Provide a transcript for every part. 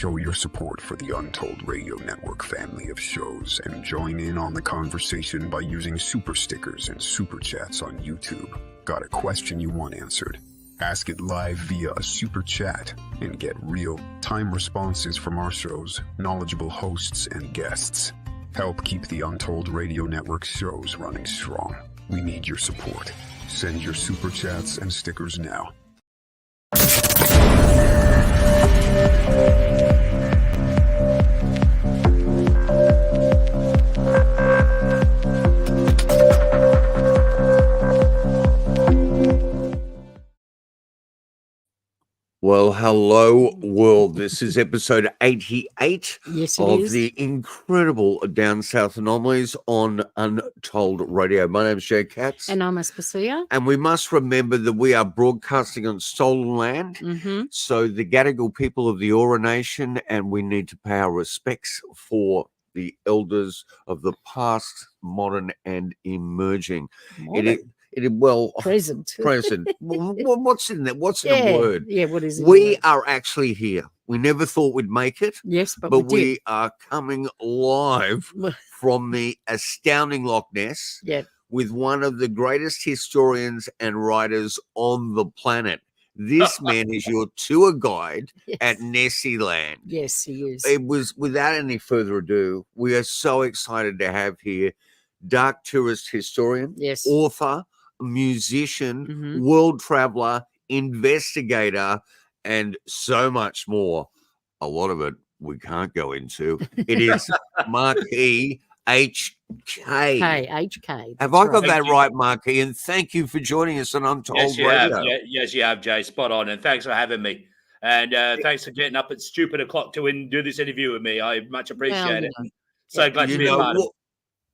show your support for the Untold Radio Network family of shows and join in on the conversation by using super stickers and super chats on YouTube. Got a question you want answered? Ask it live via a super chat and get real-time responses from our shows, knowledgeable hosts, and guests. Help keep the Untold Radio Network shows running strong. We need your support. Send your super chats and stickers now. Well, hello, world. This is episode 88 of the incredible Down South Anomalies on Untold Radio. My name is Jay Katz. And I'm Espasuya. And we must remember that we are broadcasting on stolen land. Mm-hmm. So the Gadigal people of the Eora Nation, and we need to pay our respects for the elders of the past, modern, and emerging. Present. Well, what's in that? What's in a word? Yeah, what is it? We are actually here. We never thought we'd make it. Yes, but we are coming live from the astounding Loch Ness with one of the greatest historians and writers on the planet. This man is your tour guide at Nessieland. Yes, he is. It was, without any further ado, we are so excited to have here dark tourist historian, author, musician, world traveler, investigator, and so much more. A lot of it we can't go into. It is Marquis HK. HK. Have I got that right, Marquis? And thank you for joining us on Untold Radio. Yes, you have, Jay. Spot on. And thanks for having me. And thanks for getting up at stupid o'clock to do this interview with me. I much appreciate it. So glad to be a part of it.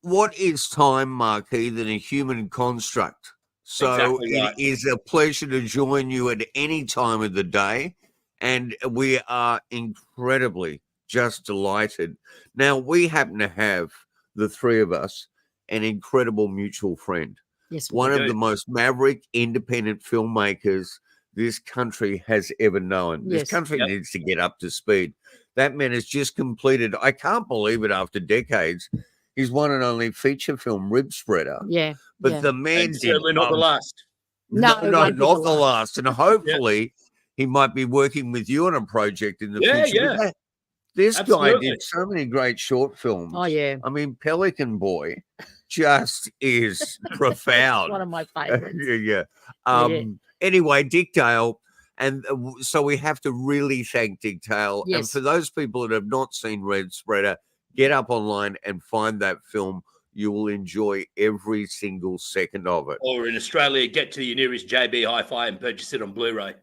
What is time, Marquis, than a human construct? So exactly right. It is a pleasure to join you at any time of the day, and we are incredibly just delighted. Now, we happen to have, the three of us, an incredible mutual friend. Yes, one of the most maverick independent filmmakers this country has ever known. Yes. This country needs to get up to speed. That man has just completed, I can't believe it, after decades, his one and only feature film, Rib Spreader. Yeah. But the man did certainly not the last. No, not the last. And hopefully he might be working with you on a project in the future. Yeah. This guy did so many great short films. Oh, yeah. I mean, Pelican Boy just is profound. One of my favorites. Anyway, Dick Dale. And so we have to really thank Dick Dale. Yes. And for those people that have not seen Rib Spreader, get up online and find that film. You will enjoy every single second of it. Or in Australia, get to your nearest JB Hi-Fi and purchase it on Blu-ray.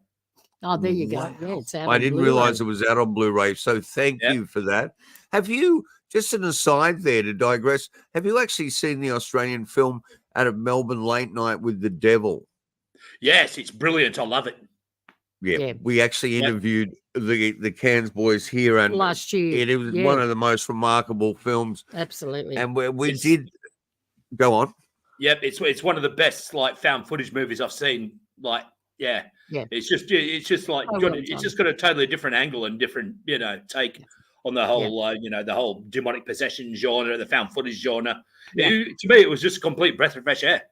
Oh, there you go. Wow. Yeah, it's out I didn't realize it was out on Blu-ray, so thank you for that. Have you, just an aside there to digress, have you actually seen the Australian film out of Melbourne, Late Night with the Devil? Yes, it's brilliant. I love it. Yeah. We actually interviewed the Cairns boys here and last year. It was one of the most remarkable films. Absolutely. And we did go on. Yep, it's one of the best found footage movies I've seen. It's just like it's just got a totally different angle and different take on the whole the whole demonic possession genre, the found footage genre. To me, it was just a complete breath of fresh air.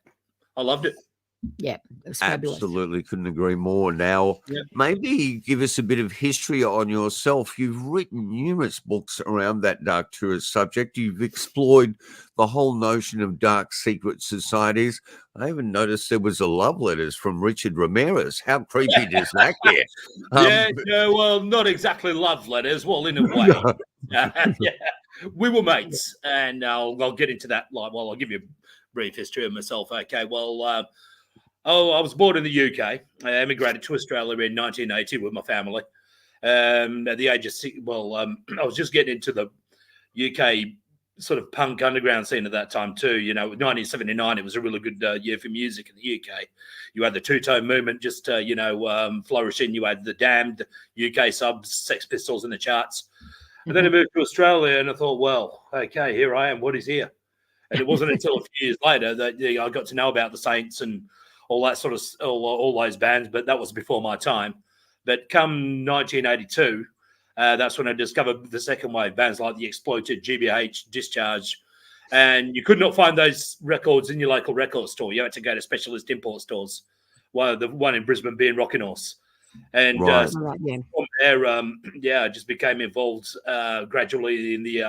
I loved it. Yeah, it was fabulous. Absolutely, couldn't agree more. Now, maybe give us a bit of history on yourself. You've written numerous books around that dark tourist subject. You've explored the whole notion of dark secret societies. I even noticed there was a love letters from Richard Ramirez. How creepy does that get? Well, not exactly love letters. Well, in a way, we were mates, and I'll get into that. I'll give you a brief history of myself. Okay, well. I was born in the UK. I emigrated to Australia in 1980 with my family. At the age of 6, I was just getting into the UK sort of punk underground scene at that time too. 1979, it was a really good year for music in the UK. You had the two-tone movement just, flourishing. You had the Damned, UK subs, Sex Pistols in the charts. And then I moved to Australia and I thought, well, okay, here I am. What is here? And it wasn't until a few years later that I got to know about the Saints and all that sort of all those bands, but that was before my time. But come 1982, That's when I discovered the second wave bands like the Exploited, GBH, Discharge. And you could not find those records in your local record store. You had to go to specialist import stores. The one in Brisbane being Rockin' Horse. And from there, I just became involved gradually in the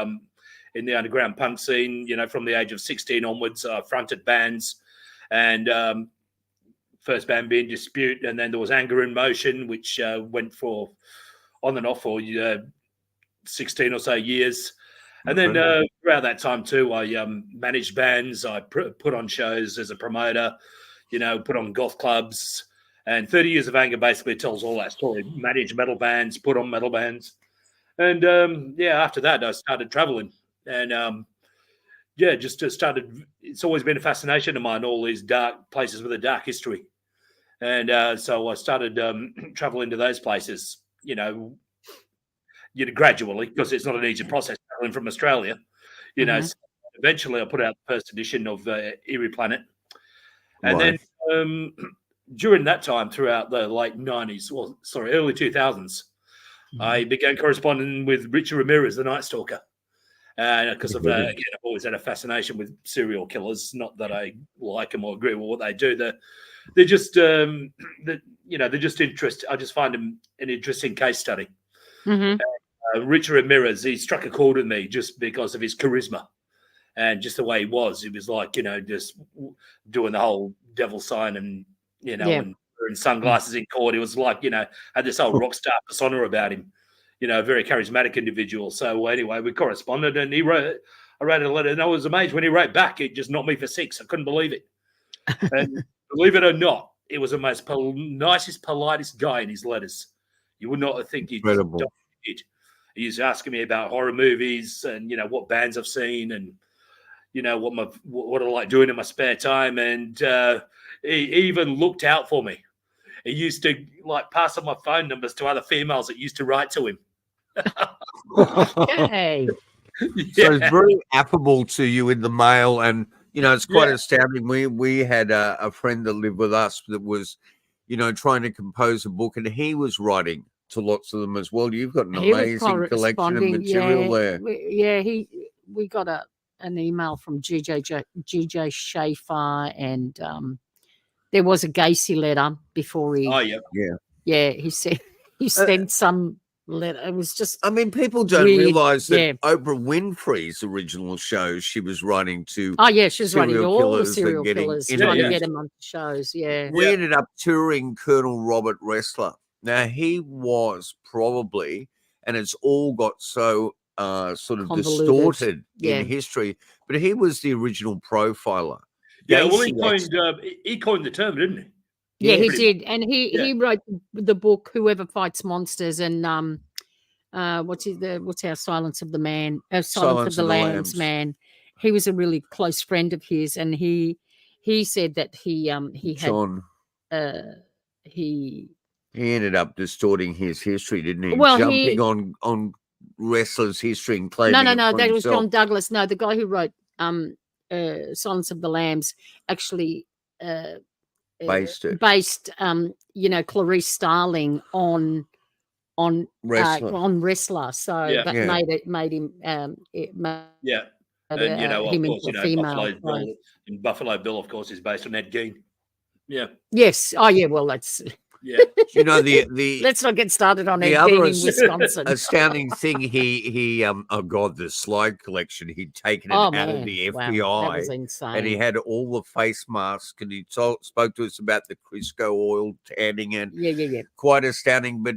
underground punk scene. From the age of 16 onwards, I fronted bands, and first band being Dispute, and then there was Anger in Motion, which went for on and off for 16 or so years. And then throughout that time too, I managed bands. I put on shows as a promoter, put on goth clubs. And 30 Years of Anger basically tells all that story. Managed metal bands, put on metal bands. And after that, I started traveling. And just started. It's always been a fascination of mine, all these dark places with a dark history. And so I started traveling to those places, gradually, because it's not an easy process traveling from Australia. So eventually I put out the first edition of Eerie Planet. And then during that time, throughout the late 90s, early 2000s, I began corresponding with Richard Ramirez, the Night Stalker. Because of again, I've always had a fascination with serial killers. Not that I like them or agree with what they do. They're just, they're just interesting. I just find them an interesting case study. Richard Ramirez, he struck a chord with me just because of his charisma and just the way he was. He was like, just doing the whole devil sign and, and wearing sunglasses in court. He was like, had this whole rock star persona about him, a very charismatic individual. So anyway, we corresponded, and I wrote a letter, and I was amazed when he wrote back. It just knocked me for six. I couldn't believe it. And believe it or not, it was the most nicest, politest guy in his letters. You would not think he'd did. He was asking me about horror movies and, what bands I've seen and, what I like doing in my spare time. And he even looked out for me. He used to pass on my phone numbers to other females that used to write to him. Okay. So it's very affable to you in the mail, and it's quite astounding. We had a friend that lived with us that was, trying to compose a book, and he was writing to lots of them as well. You've got an amazing collection of material there. We got an email from GJ Schaefer, and there was a Gacy letter before he. Oh yeah. He said he sent some letter. It was just. I mean, people don't realize that Oprah Winfrey's original shows she was writing to. Oh yeah, she was writing to all the serial killers, trying to get them on shows. Yeah. We ended up touring Colonel Robert Ressler. Now, he was probably, and it's all got so sort of distorted in history, but he was the original profiler. Yeah, well, he coined the term, didn't he? Yeah, he did. And he wrote the book, Whoever Fights Monsters, and what's our Silence of the Man? Silence of the Lambs man. He was a really close friend of his, and he said that he ended up distorting his history, didn't he? Well, jumping on Ressler's history and claiming No, that was John Douglas. No, the guy who wrote Silence of the Lambs actually based Clarice Starling on Ressler. So that made him and of course, Buffalo Bill, of course, is based on Ed Gein. Yeah. Yes. Oh yeah. Well, that's. Yeah. The let's not get started on Ed Gein in Wisconsin. Astounding thing, he the slide collection, he'd taken it out of the FBI. Wow, that was insane. And he had all the face masks, and he spoke to us about the Crisco oil tanning, and quite astounding. But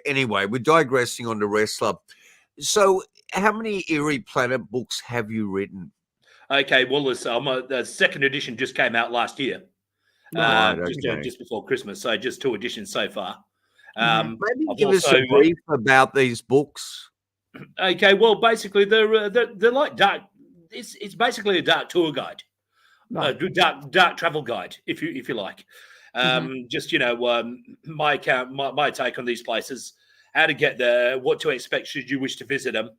anyway, we're digressing on the Ressler. So how many Eerie Planet books have you written? Okay, well, the second edition just came out last year. Just before Christmas, so just 2 editions so far. Maybe give us a brief about these books. Okay, well, basically they're like dark. It's basically a dark tour guide, dark travel guide, if you like. Just my account, my take on these places, how to get there, what to expect should you wish to visit them,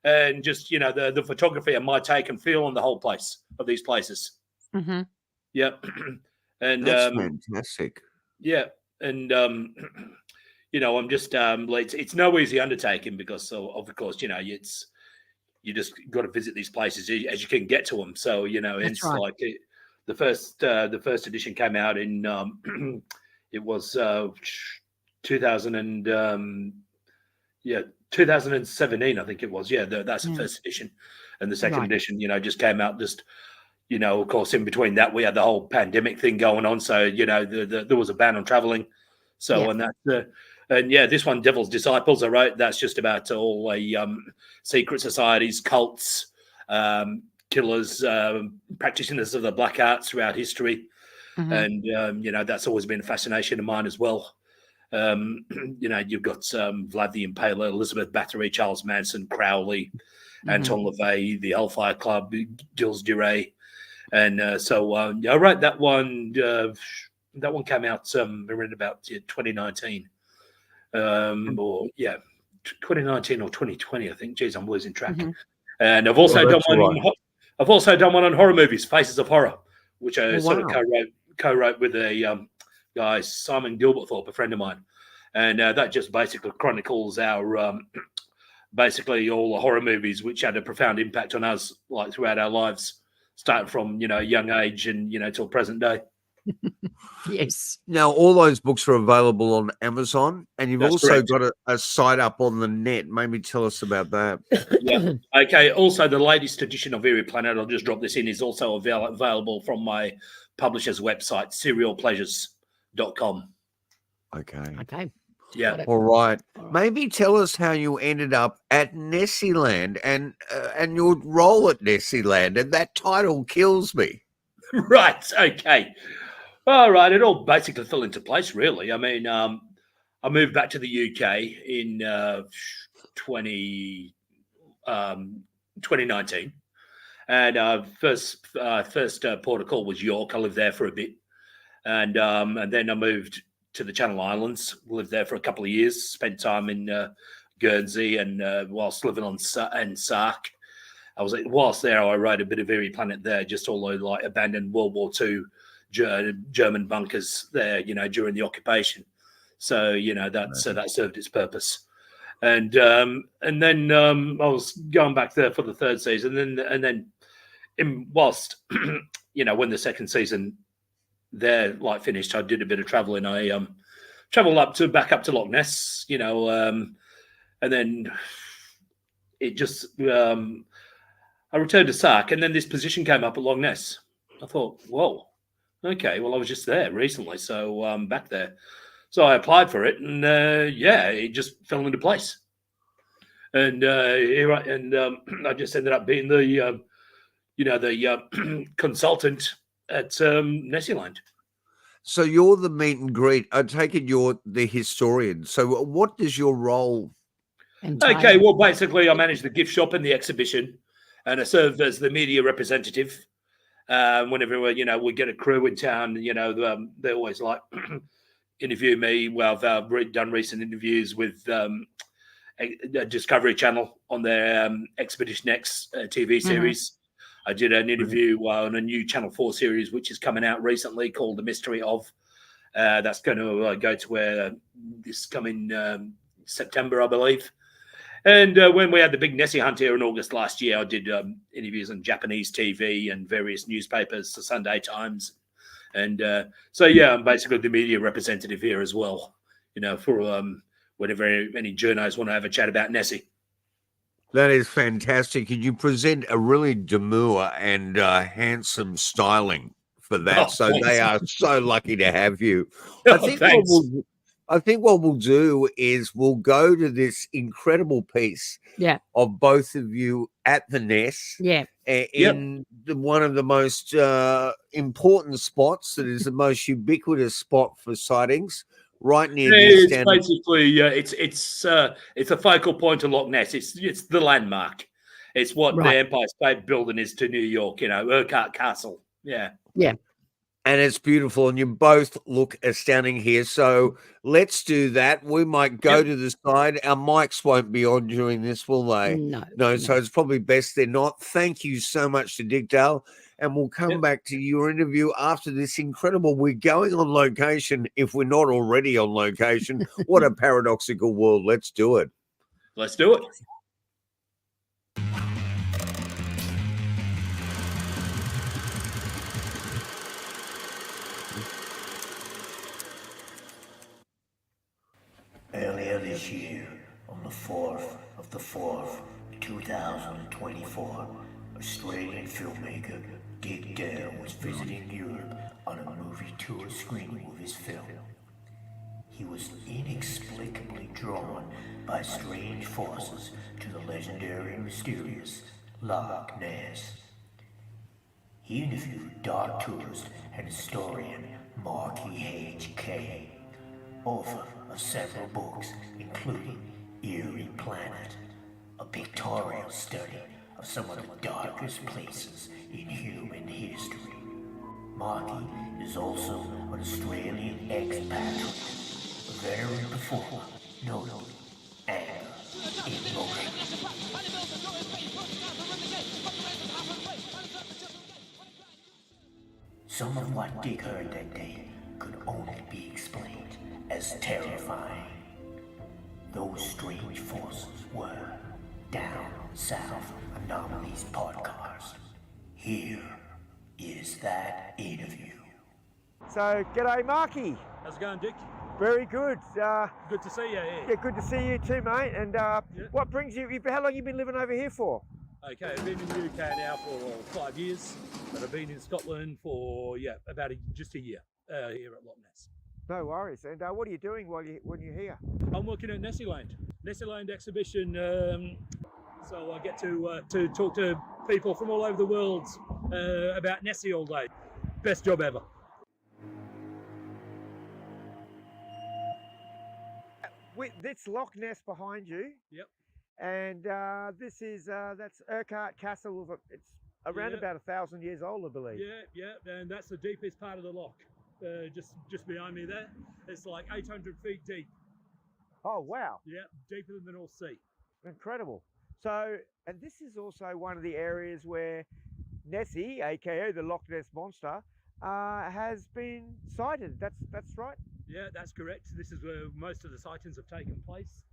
and just the photography and my take and feel on the whole place of these places. Yep. And that's fantastic. Yeah, and I'm just it's no easy undertaking because of course, you just got to visit these places as you can get to them. So it's right. Like the first edition came out in it was 2017, I think it was. Yeah, that's the first edition, and the second edition, just came out. Just of course, in between that, we had the whole pandemic thing going on. So there was a ban on traveling. So and that. This one, Devil's Disciples, I wrote. That's just about all secret societies, cults, killers, practitioners of the black arts throughout history, and that's always been a fascination of mine as well. You've got Vlad the Impaler, Elizabeth Bathory, Charles Manson, Crowley, Anton LaVey, the Hellfire Club, Gilles de Rais, and so I wrote that one. That one came out around about 2019. 2019 or 2020, I think. Geez, I'm losing track. And I've also done one. I've also done one on horror movies, Faces of Horror, which I sort of co-wrote with a guy, Simon Gilbertthorpe, a friend of mine, and that just basically chronicles our basically all the horror movies which had a profound impact on us, like throughout our lives, starting from a young age and till present day. Yes. Now, all those books are available on Amazon, and you've also got a site up on the net. Maybe tell us about that. Yeah. Okay. Also, the latest edition of Eerie Planet, I'll just drop this in, is also available from my publisher's website, serialpleasures.com. Okay. Yeah. All right. Maybe tell us how you ended up at Nessieland and your role at Nessieland, and that title kills me. Right. Okay. All right. It all basically fell into place, really. I mean, I moved back to the UK in 2019, and first port of call was York. I lived there for a bit, and then I moved to the Channel Islands. Lived there for a couple of years. Spent time in Guernsey, and whilst living on Sark. Whilst there, I wrote a bit of Eerie Planet there, just all those like abandoned World War II German bunkers there, during the occupation. So that served its purpose. And then I was going back there for the third season, and then whilst when the second season there finished, I did a bit of traveling. I traveled back up to Loch Ness, and then it just I returned to Sark, and then this position came up at Loch Ness. I thought, whoa, okay, well, I was just there recently, so I'm back there. So I applied for it, and it just fell into place. And I just ended up being the consultant at Nessieland. So you're the meet and greet. I take it you're the historian. So what does your role entail? Okay, well, basically, I manage the gift shop and the exhibition, and I serve as the media representative. Whenever we get a crew in town, they always like interview me. Well, I've done recent interviews with Discovery Channel on their Expedition X TV series. I did an interview on a new Channel 4 series, which is coming out recently, called The Mystery Of. That's going to go to where this coming September, I believe. And when we had the big Nessie hunt here in August last year, I did interviews on Japanese TV and various newspapers, the Sunday Times. And I'm basically the media representative here as well, for whenever any journos want to have a chat about Nessie. That is fantastic. And you present a really demure and handsome styling for that. So thanks. They are so lucky to have you. I think what we'll do is we'll go to this incredible piece of both of you at the Ness in one of the most important spots that is the most ubiquitous spot for sightings, right near the East End. Basically, it's a focal point of Loch Ness. It's the landmark. It's what the Empire State Building is to New York. Urquhart Castle. Yeah. Yeah. And it's beautiful, and you both look astounding here. So let's do that. We might go to the side. Our mics won't be on during this, will they? No. So it's probably best they're not. Thank you so much to Dickdale, and we'll come back to your interview after this incredible. We're going on location if we're not already on location. What a paradoxical world. Let's do it. Let's do it. Earlier this year, on the 4th of the 4th, 2024, Australian filmmaker Dick Dale was visiting Europe on a movie tour screening of his film. He was inexplicably drawn by strange forces to the legendary and mysterious Loch Ness. He interviewed dark tourist and historian Marquis HK, author of several books, including Eerie Planet, a pictorial study of some of the darkest places in human history. Marquis is also an Australian expatriate, a veteran performer, notably Anger in Motion. Some of what Dick heard that day could only be explained as terrifying. Those strange forces were Down South Anomalies podcast. Here is that interview. So, g'day Marky. How's it going, Dick? Very good. Good to see you. Yeah, good to see you too, mate. And what brings you? How long you been living over here for? Okay, I've been in the UK now for 5 years, but I've been in Scotland for about just a year here at Loch Ness. No worries. And what are you doing when you're here? I'm working at Nessieland exhibition. So I get to talk to people from all over the world about Nessie all day. Best job ever. This Loch Ness behind you. Yep. And this is that's Urquhart Castle. It's around about 1,000 years old, I believe. Yeah, and that's the deepest part of the loch. Just behind me there. It's like 800 feet deep. Oh, wow. Yeah, deeper than the North Sea. Incredible. So, and this is also one of the areas where Nessie, aka the Loch Ness Monster, has been sighted. That's right? Yeah, that's correct. This is where most of the sightings have taken place.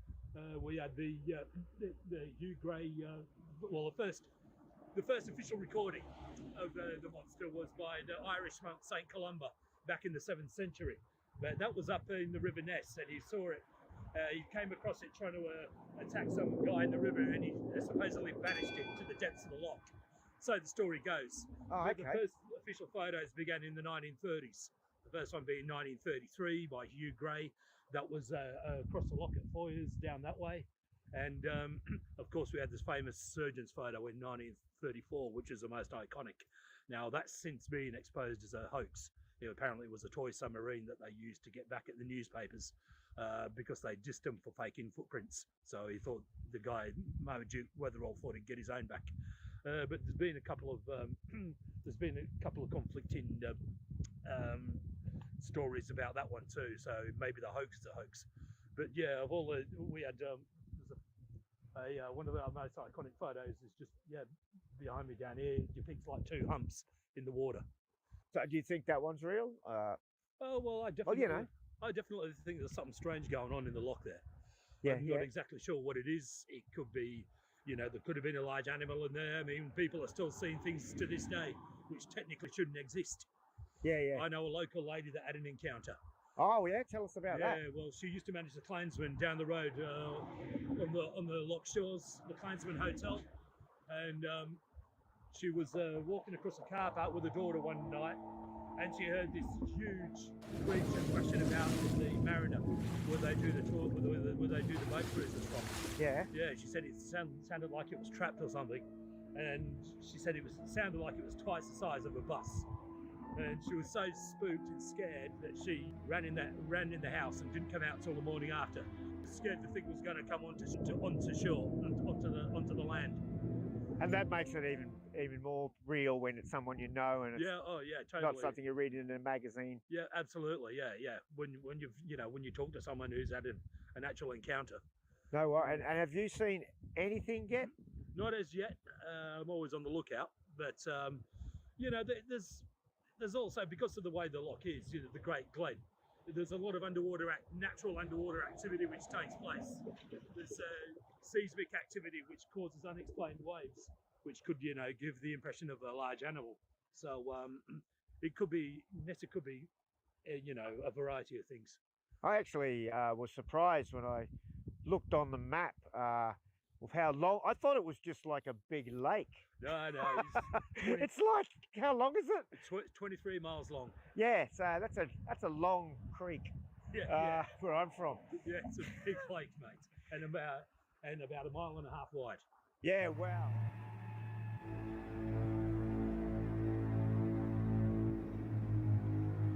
We had the Hugh Gray, the first official recording of the monster was by the Irish monk St. Columba back in the 7th century. But that was up in the River Ness, and he saw it. He came across it trying to attack some guy in the river, and he supposedly vanished into the depths of the loch. So the story goes. Oh, okay. The first official photos began in the 1930s. The first one being 1933 by Hugh Gray. That was across the loch at Foyers down that way. And of course we had this famous surgeon's photo in 1934, which is the most iconic. Now that's since been exposed as a hoax. Apparently it was a toy submarine that they used to get back at the newspapers because they dissed him for faking footprints. So he thought the guy, Marmaduke Weatherall, thought he'd get his own back. But there's been a couple of conflicting stories about that one too. So maybe the hoax is a hoax. But yeah, of all we had one of our most iconic photos is just behind me down here. It depicts like two humps in the water. So do you think that one's real? Oh well, I definitely think there's something strange going on in the loch there. I'm not exactly sure what it is. It could be, there could have been a large animal in there. I mean, people are still seeing things to this day which technically shouldn't exist. Yeah. I know a local lady that had an encounter. Oh yeah, tell us about that. Yeah, well, she used to manage the Clansman down the road on the Loch Shores, the Clansman Hotel, and she was walking across a car park with her daughter one night, and she heard this huge creature rushing about in the Mariner, where they do the tour, where they do the boat cruises from. Yeah. Yeah, she said it sounded like it was trapped or something, and she said it sounded like it was twice the size of a bus. And she was so spooked and scared that she ran in the house and didn't come out till the morning after. Scared the thing was going to come onto shore, onto the land. And that makes it even more real when it's someone you know and it's totally. not something you read in a magazine. Yeah, absolutely. Yeah. When you talk to someone who's had an actual encounter. No, and have you seen anything yet? Not as yet. I'm always on the lookout, but there's also, because of the way the loch is, the Great Glen, there's a lot of natural underwater activity which takes place. There's seismic activity which causes unexplained waves, which could give the impression of a large animal. So Nessie could be a variety of things. I actually was surprised when I looked on the map of how long. I thought it was just like a big lake. No. It's like, how long is it? 23 miles long. Yeah, so that's a long creek. Yeah. Where I'm from. Yeah, it's a big lake, mate, and about a mile and a half wide. Yeah, wow.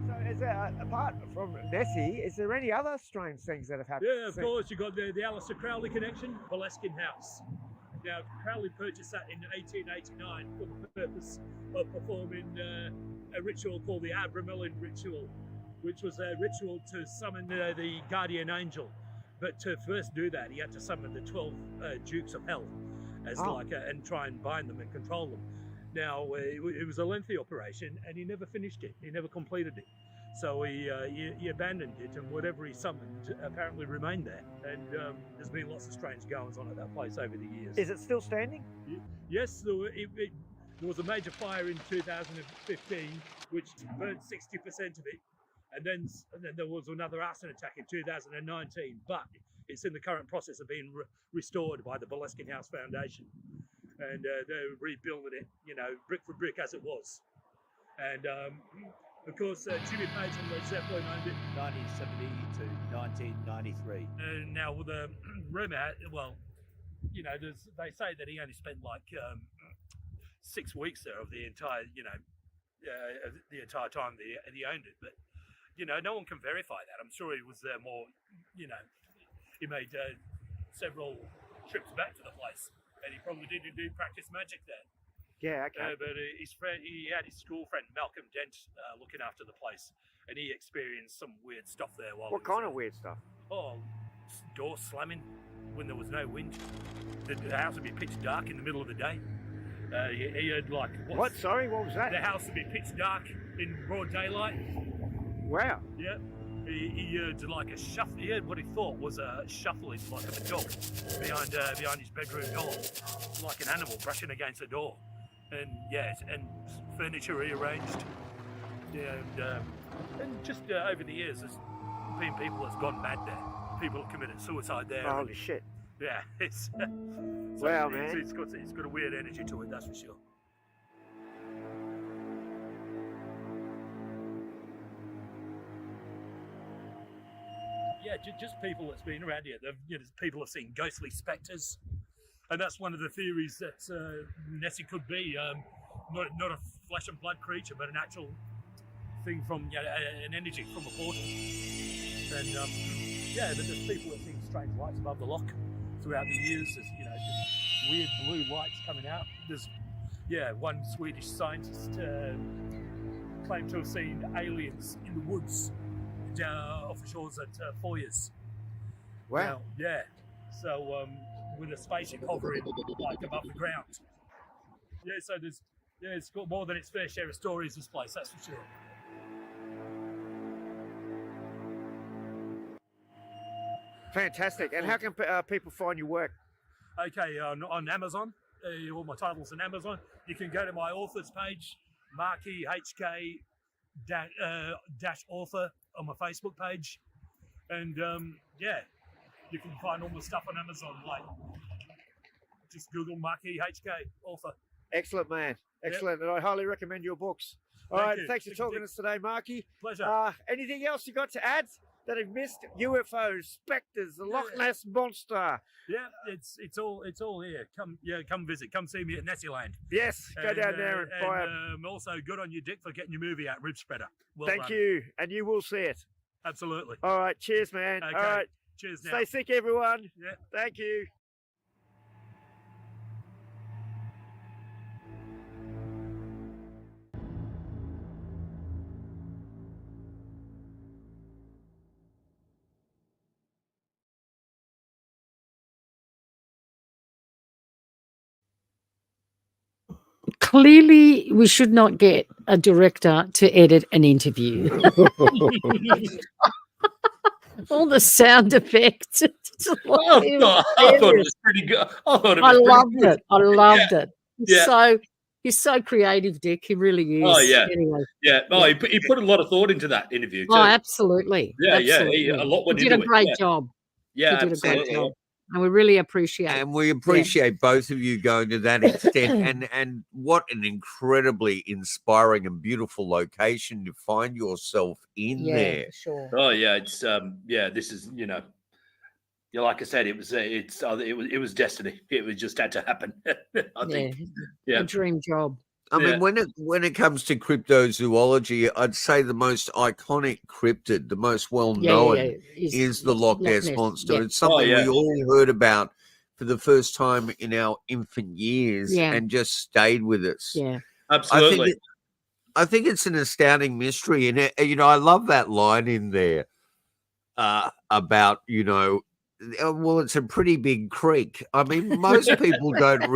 So, is there, apart from Nessie, is there any other strange things that have happened? Yeah, of course. You got the Aleister Crowley connection, Boleskine House. Now, Crowley purchased that in 1889 for the purpose of performing a ritual called the Abramelin ritual, which was a ritual to summon the guardian angel. But to first do that, he had to summon the 12 Dukes of Hell as and try and bind them and control them. Now, it was a lengthy operation, and he never finished it. He never completed it. So he abandoned it, and whatever he summoned apparently remained there. And there's been lots of strange goings on at that place over the years. Is it still standing? Yes, there was a major fire in 2015, which burnt 60% of it. And then there was another arson attack in 2019, but it's in the current process of being restored by the Boleskine House Foundation. And they're rebuilding it, brick for brick as it was. And of course, Jimmy Page and Led Zeppelin owned it. 1970 to 1993. And now with the rumour, they say that he only spent like 6 weeks there of the entire, the entire time that he owned it. But no one can verify that. I'm sure he was there more. He made several trips back to the place, and he probably did practice magic there. Yeah, okay. But he had his school friend Malcolm Dent looking after the place, and he experienced some weird stuff there. What kind of weird stuff? Oh, doors slamming when there was no wind. The house would be pitch dark in the middle of the day. He heard like what? Sorry, what was that? The house would be pitch dark in broad daylight. Wow. Yeah. He heard like a shuffle. He heard what he thought was a shuffling, like of a dog behind his bedroom door, like an animal brushing against the door. And furniture rearranged. Yeah, and just over the years, there's been people that's gone mad there. People have committed suicide there. Holy shit! Yeah, it's wow, man. It's got a weird energy to it, that's for sure. Yeah, just people that's been around here. People have seen ghostly spectres. And that's one of the theories that Nessie could be not a flesh and blood creature, but an actual thing from an energy from a portal. And but there's people that have seen strange lights above the loch throughout the years. There's just weird blue lights coming out. There's one Swedish scientist claimed to have seen aliens in the woods down off the shores at Foyers. Wow. Now, so. With a spaceship hovering like above the ground. Yeah, so it's got more than its fair share of stories, this place, that's for sure. Fantastic. And how can people find your work? Okay, on Amazon. All my titles on Amazon. You can go to my author's page, Marquis HK dash author on my Facebook page. And you can find all my stuff on Amazon, like just Google Marquis HK author. Excellent, man. Excellent. Yep. And I highly recommend your books. All right, thanks for talking to us today, Marquis. Pleasure. Anything else you got to add that I've missed? UFOs, spectres, the Loch Ness Monster. Yeah, it's all here. Come visit. Come see me at Nessieland. Yes, go down there and buy it. Also, good on you, Dick, for getting your movie out, Rib Spreader. Well Thank you, and you will see it. Absolutely. All right, cheers, man. Okay. All right. Cheers now. Stay sick, everyone. Yeah. Thank you. clearly we should not get a director to edit an interview. All the sound effects. I thought it was pretty good. I loved it. I loved it. He's so creative, Dick. He really is. Oh yeah, anyway. Yeah. Oh, yeah. He put a lot of thought into that interview too. Oh, absolutely. Yeah, absolutely. A lot went into it. He did a great Yeah. job. Yeah, he did absolutely. A great job. And we really appreciate it. And we appreciate both of you going to that extent. and what an incredibly inspiring and beautiful location to find yourself in there. Sure. Oh yeah, it's this is like I said, it was destiny. It just had to happen. I think. Yeah. A dream job. I mean, when it comes to cryptozoology, I'd say the most iconic cryptid, the most well-known, is the Loch Ness Monster. Yeah. It's something we all heard about for the first time in our infant years and just stayed with us. Yeah, absolutely. I think it's an astounding mystery. And, I love that line in there about, well, it's a pretty big creek. I mean, most people don't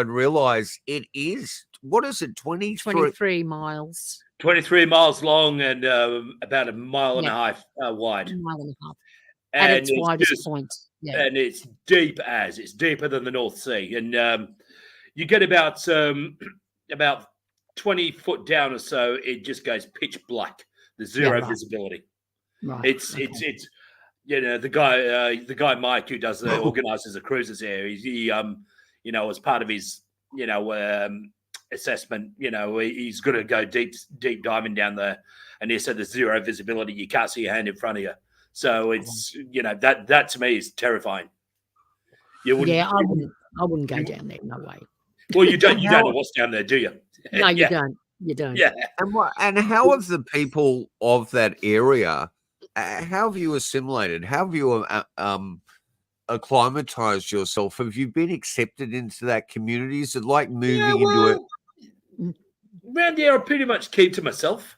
realize it is. What is it? 23 miles. 23 miles long and about a mile and a half wide. A mile and a half. At its widest point. Yeah. And it's deeper than the North Sea. And you get about 20 foot down or so, it just goes pitch black. There's zero visibility. Right. It's the guy Mike who does organizes the cruises here. He as part of his assessment, he's going to go deep diving down there, and he said there's zero visibility. You can't see your hand in front of you. So it's that to me is terrifying. I wouldn't go down there. No way. Well, you don't know what's down there, do you? No, you don't. You don't. Yeah. And how have the people of that area? How have you assimilated? How have you acclimatized yourself? Have you been accepted into that community? Is it like moving into it? Around here, I pretty much keep to myself.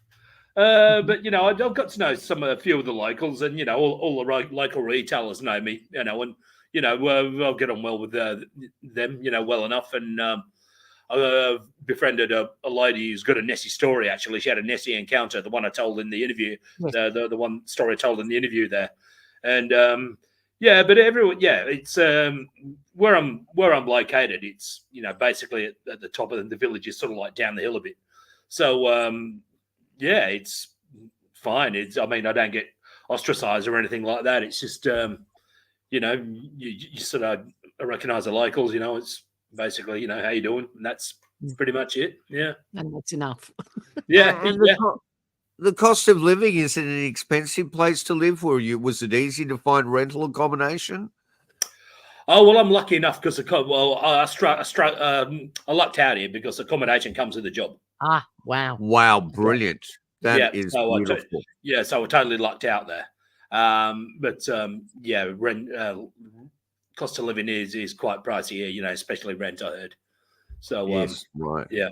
But I've got to know a few of the locals, and all the local retailers know me. I'll get on well with them. Well enough, and I befriended a lady who's got a Nessie story. Actually, she had a Nessie encounter, the one I told in the interview, the one story I told in the interview there, and but everyone, it's where I'm located. It's basically at the top of the village is sort of like down the hill a bit. So it's fine. I don't get ostracized or anything like that. It's just you sort of recognize the locals. It's basically how you doing, and that's pretty much it. Yeah, and that's enough. The cost of living, is it an expensive place to live? Was it easy to find rental accommodation? Oh well, I'm lucky enough because I lucked out here because accommodation comes with the job. Ah, wow! Wow, brilliant! That is beautiful. So I totally lucked out there. Rent. Cost of living is quite pricey here, especially rent, I heard. So, yes, right. Yeah.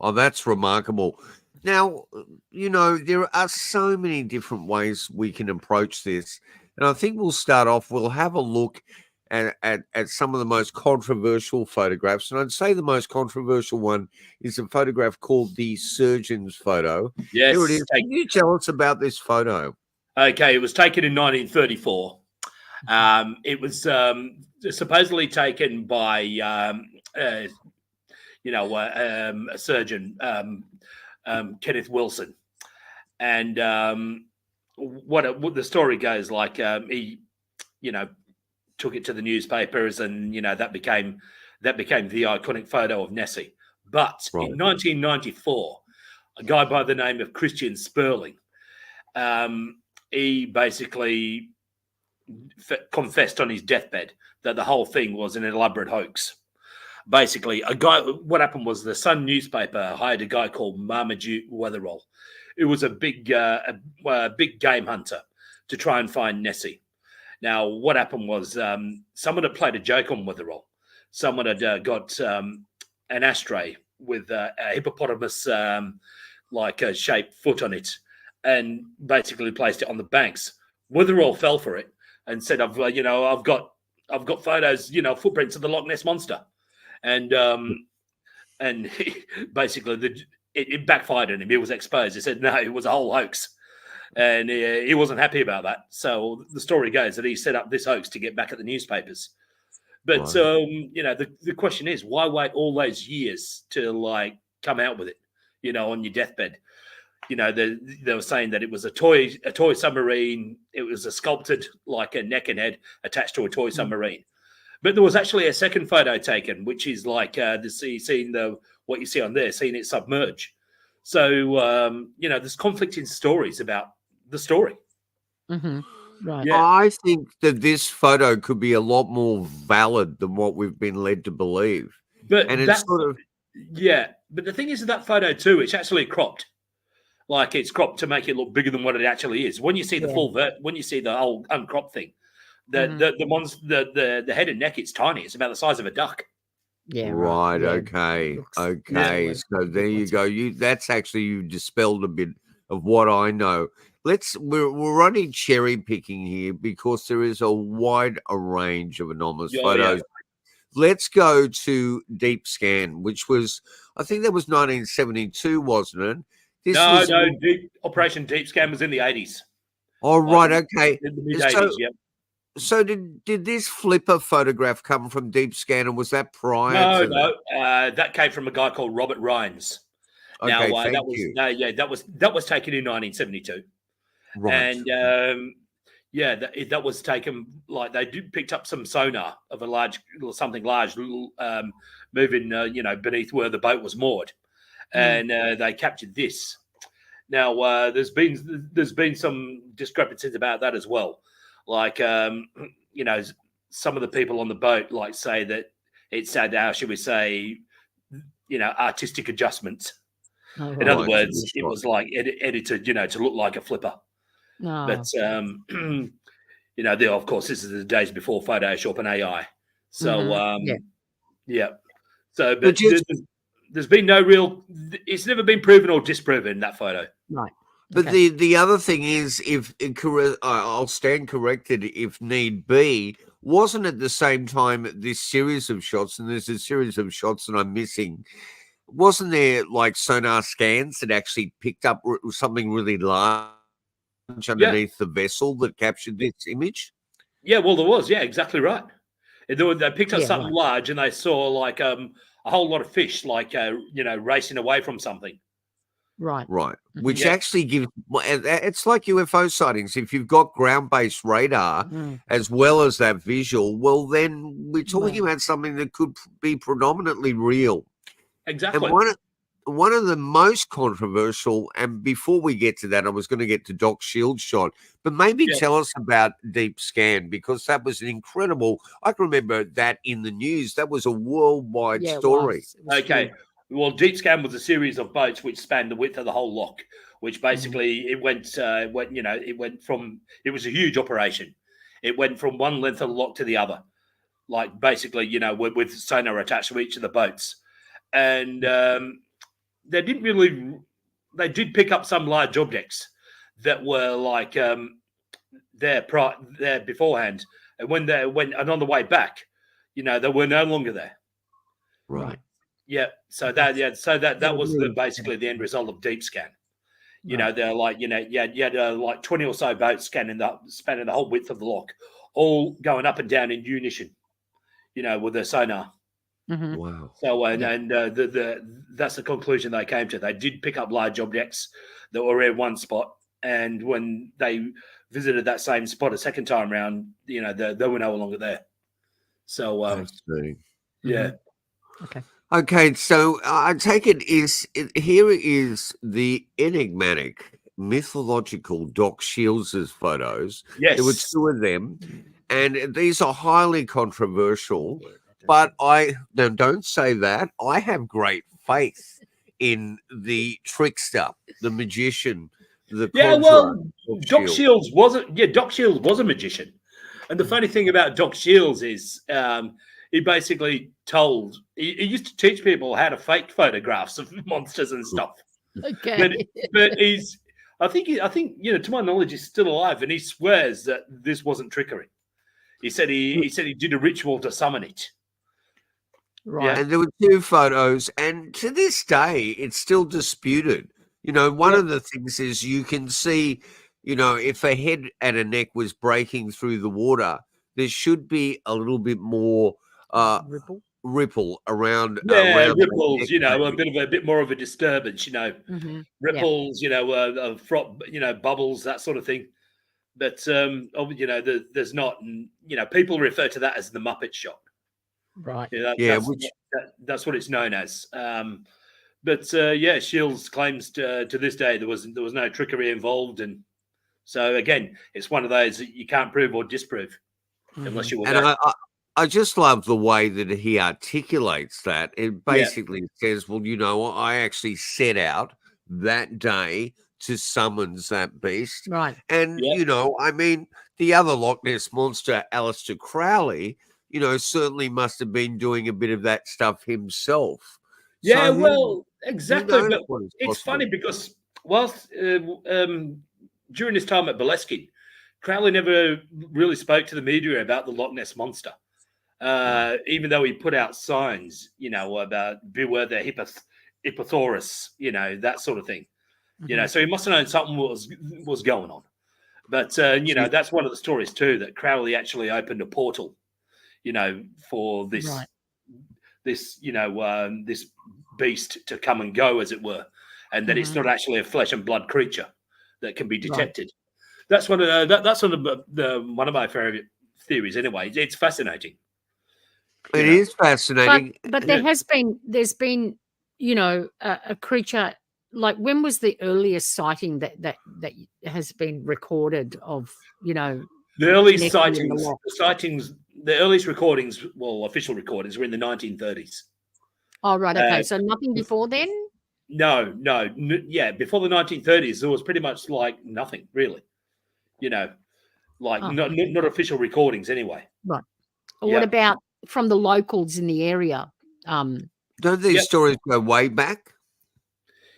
Oh, that's remarkable. Now, there are so many different ways we can approach this. And I think we'll start off, we'll have a look at some of the most controversial photographs. And I'd say the most controversial one is a photograph called the surgeon's photo. Yes. Here it is. Can you tell us about this photo? Okay, it was taken in 1934. It was supposedly taken by a surgeon, Kenneth Wilson, and what the story goes like, he took it to the newspapers, and that became the iconic photo of Nessie. But in 1994, a guy by the name of Christian Sperling, he basically confessed on his deathbed that the whole thing was an elaborate hoax. Basically, what happened was the Sun newspaper hired a guy called Marmaduke Wetherell. It was a big game hunter to try and find Nessie. Now, what happened was someone had played a joke on Wetherell. Someone had got an ashtray with a hippopotamus like a shaped foot on it, and basically placed it on the banks. Wetherell fell for it and said, I've got photos, footprints of the Loch Ness Monster. And and basically it backfired on him. He was exposed. He said, no, it was a whole hoax. And he wasn't happy about that. So the story goes that he set up this hoax to get back at the newspapers. But, the question is, why wait all those years to, like, come out with it, on your deathbed? They were saying that it was a toy submarine. It was a sculpted, like, a neck and head attached to a toy submarine. But there was actually a second photo taken, which is like what you see on there, seeing it submerge. So, there's conflicting stories about the story. Mm-hmm. Right. Yeah. I think that this photo could be a lot more valid than what we've been led to believe. But it's sort of But the thing is, that photo too, it's actually cropped. Like, it's cropped to make it look bigger than what it actually is. When you see the when you see the whole uncropped thing, the head and neck, it's tiny. It's about the size of a duck. Yeah. Right. Yeah. Okay. So there you go. That's actually, you dispelled a bit of what I know. We're only cherry picking here because there is a wide range of anomalous photos. Yeah. Let's go to Deep Scan, which was, I think that was 1972, wasn't it? Operation Deep Scan was in the 80s. Oh, right. Okay. In the mid-80s, So did this flipper photograph come from Deep Scan, and was that prior? No. That came from a guy called Robert Rhines. Okay, that was taken in 1972. Right. And that was taken, like, they picked up some sonar of something large moving beneath where the boat was moored, and they captured this. Now there's been some discrepancies about that as well. Like, some of the people on the boat, like, say that it's had, how should we say, artistic adjustments. Oh, right. In other words, it was like edited, to look like a flipper. No. But, of course, this is the days before Photoshop and AI. So, So, but there's been no real, it's never been proven or disproven, that photo. Right. But the other thing is, I'll stand corrected if need be, wasn't at the same time this series of shots, and there's a series of shots that I'm missing, wasn't there, like, sonar scans that actually picked up something really large underneath the vessel that captured this image? Yeah, well, there was. Yeah, exactly right. They picked up something large, and they saw, like, a whole lot of fish, like, racing away from something. Right. Which actually gives, it's like UFO sightings. If you've got ground-based radar as well as that visual, well, then we're talking about something that could be predominantly real. Exactly. And one of the most controversial, and before we get to that, I was going to get to Doc Shields' shot, but maybe tell us about Deep Scan, because that was an incredible, I can remember that in the news. That was a worldwide story. It was okay. huge. Well, Deep Scan was a series of boats which spanned the width of the whole loch, which basically it was a huge operation. It went from one length of the loch to the other, like, basically, with sonar attached to each of the boats. And they did pick up some large objects that were, like, there beforehand. And when they went, and on the way back, they were no longer there. Right. Yeah, so that was basically the end result of Deep Scan. They're like, you had like 20 or so boats spanning the whole width of the loch, all going up and down in unison, with their sonar. Mm-hmm. Wow. So that's the conclusion they came to. They did pick up large objects that were in one spot, and when they visited that same spot a second time around, they were no longer there. So yeah. Okay, so I take it here is the enigmatic, mythological Doc Shields' photos. Yes. There were two of them, and these are highly controversial, but don't say that. I have great faith in the trickster, the magician, the conjurer. Well, Doc Shields was a magician. And the funny thing about Doc Shields is he basically he used to teach people how to fake photographs of monsters and stuff. Okay. But I think to my knowledge, he's still alive, and he swears that this wasn't trickery. He said he did a ritual to summon it. Right. And there were 2 photos, and to this day, it's still disputed. You know, one of the things is you can see, you know, if a head and a neck was breaking through the water, there should be a little bit more ripple around. Around ripples, you know, a bit more of a disturbance, you know, ripples, you know, you know, bubbles, that sort of thing. But you know, there's not, you know, people refer to that as the Muppet shot. Right. That's what it's known as. But Shields claims to this day there was no trickery involved, and so again, it's one of those that you can't prove or disprove unless you. And I just love the way that he articulates that. It basically says, well, you know, I actually set out that day to summons that beast. Right. And, you know, I mean, the other Loch Ness monster, Aleister Crowley, you know, certainly must have been doing a bit of that stuff himself. Yeah, well, exactly. But it's funny because whilst during his time at Boleskine, Crowley never really spoke to the media about the Loch Ness monster. Even though he put out signs, you know, about beware the Hippothoris, you know, that sort of thing. You know, so he must have known something was going on. But, you know, that's one of the stories too, that Crowley actually opened a portal, you know, for this, you know, this beast to come and go, as it were, and that it's not actually a flesh and blood creature that can be detected. That's one of one of my favorite theories. Anyway, it's fascinating. It is fascinating, but there's been, you know, a creature. Like, when was the earliest sighting that has been recorded of, you know, the earliest sightings? The earliest recordings, well, official recordings, were in the 1930s. Oh, right. Okay. So nothing before then? No. Yeah. Before the 1930s, there was pretty much like nothing really, you know, like not official recordings anyway. Right. What about from the locals in the area? Don't these stories go way back?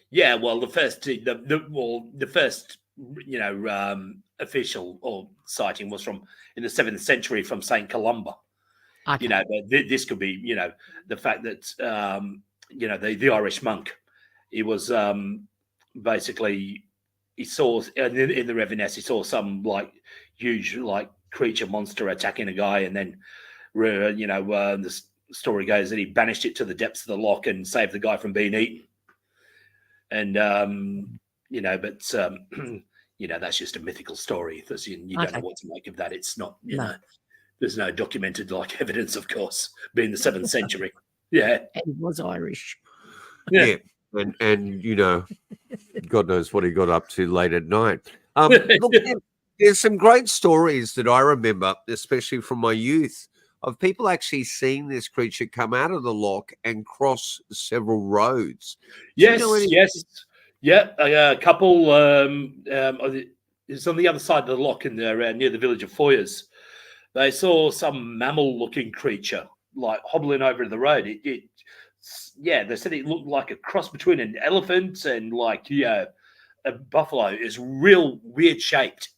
Yeah. Well, the first, you know, official or sighting was in the 7th century from St. Columba. Okay. You know, this could be, you know, the fact that, you know, the Irish monk, he was basically, he saw in the River Ness, he saw some like huge like creature monster attacking a guy, and then, you know, the story goes that he banished it to the depths of the loch and saved the guy from being eaten. And, you know, but, you know, that's just a mythical story. You don't know what to make of that. It's not, you know, there's no documented like evidence, of course, being the 7th century. Yeah. And he was Irish. Yeah. And you know, God knows what he got up to late at night. Look, there's some great stories that I remember, especially from my youth, of people actually seeing this creature come out of the loch and cross several roads. Yes. Yeah, a couple. It's on the other side of the loch in there, near the village of Foyers. They saw some mammal-looking creature like hobbling over the road. They said it looked like a cross between an elephant and like a buffalo. It's real weird shaped.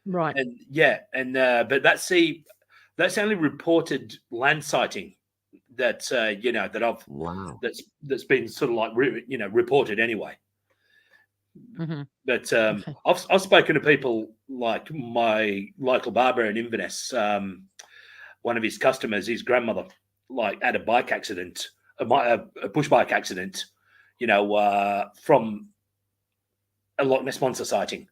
Right. And but that's only reported land sighting that you know, that that's been sort of like you know, reported anyway. But I've spoken to people like my local barber in Inverness. One of his customers, his grandmother, like had a bike accident, a push bike accident, you know, from a Loch Ness monster sighting.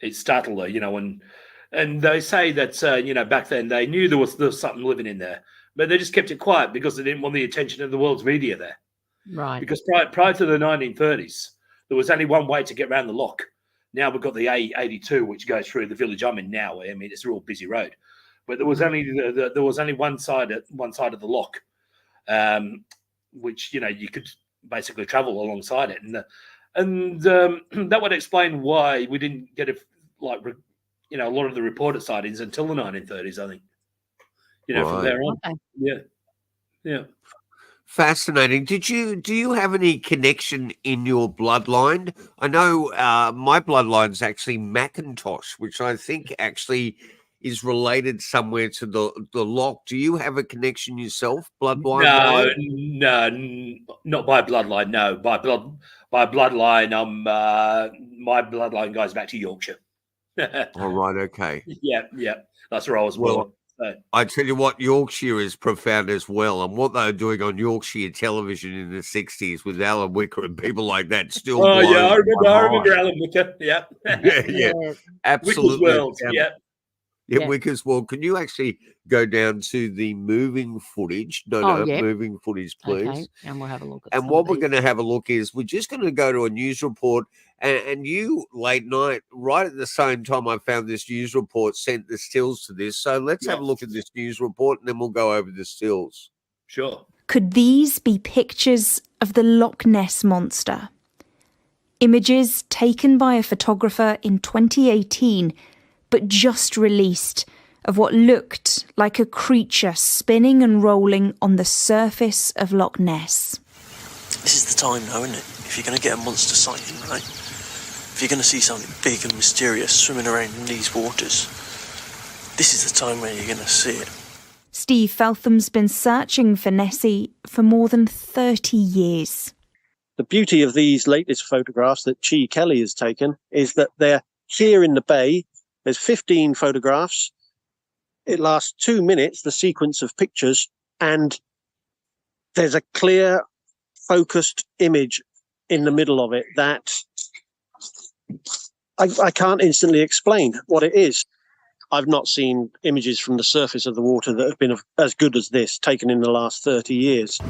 It startled her, you know, and they say that you know, back then they knew there was something living in there, but they just kept it quiet because they didn't want the attention of the world's media there. Right. Because prior to the 1930s, there was only one way to get around the loch. Now we've got the A82, which goes through the village I'm in now. I mean, it's a real busy road, but there was only one side of the loch, which, you know, you could basically travel alongside it, and that would explain why we didn't get a lot of the reported sightings until the 1930s. I think, you know, from there on. Okay. Yeah. Fascinating. Do you have any connection in your bloodline? I know my bloodline's actually Macintosh, which I think actually is related somewhere to the loch. Do you have a connection yourself, bloodline? No, not by bloodline. No, by bloodline. My bloodline goes back to Yorkshire. All right, okay. Yeah, that's where I was born. So. I tell you what, Yorkshire is profound as well, and what they were doing on Yorkshire television in the 60s with Alan Wicker and people like that still. Oh yeah, I remember Alan Wicker. Yeah, yeah, absolutely. Wicker's World. Yeah, Wicker's World. Can you actually go down to the moving footage? Moving footage, please. Okay. And we'll have a look. And what we're going to have a look is we're just going to go to a news report. And you, late night, right at the same time I found this news report, sent the stills to this. So let's have a look at this news report and then we'll go over the stills. Sure. Could these be pictures of the Loch Ness Monster? Images taken by a photographer in 2018, but just released, of what looked like a creature spinning and rolling on the surface of Loch Ness. This is the time now, isn't it? If you're going to get a monster sighting, right? If you're going to see something big and mysterious swimming around in these waters, this is the time where you're going to see it. Steve Feltham's been searching for Nessie for more than 30 years. The beauty of these latest photographs that Chi Kelly has taken is that they're here in the bay. There's 15 photographs. It lasts 2 minutes, the sequence of pictures, and there's a clear, focused image in the middle of it that I can't instantly explain what it is. I've not seen images from the surface of the water that have been as good as this, taken in the last 30 years.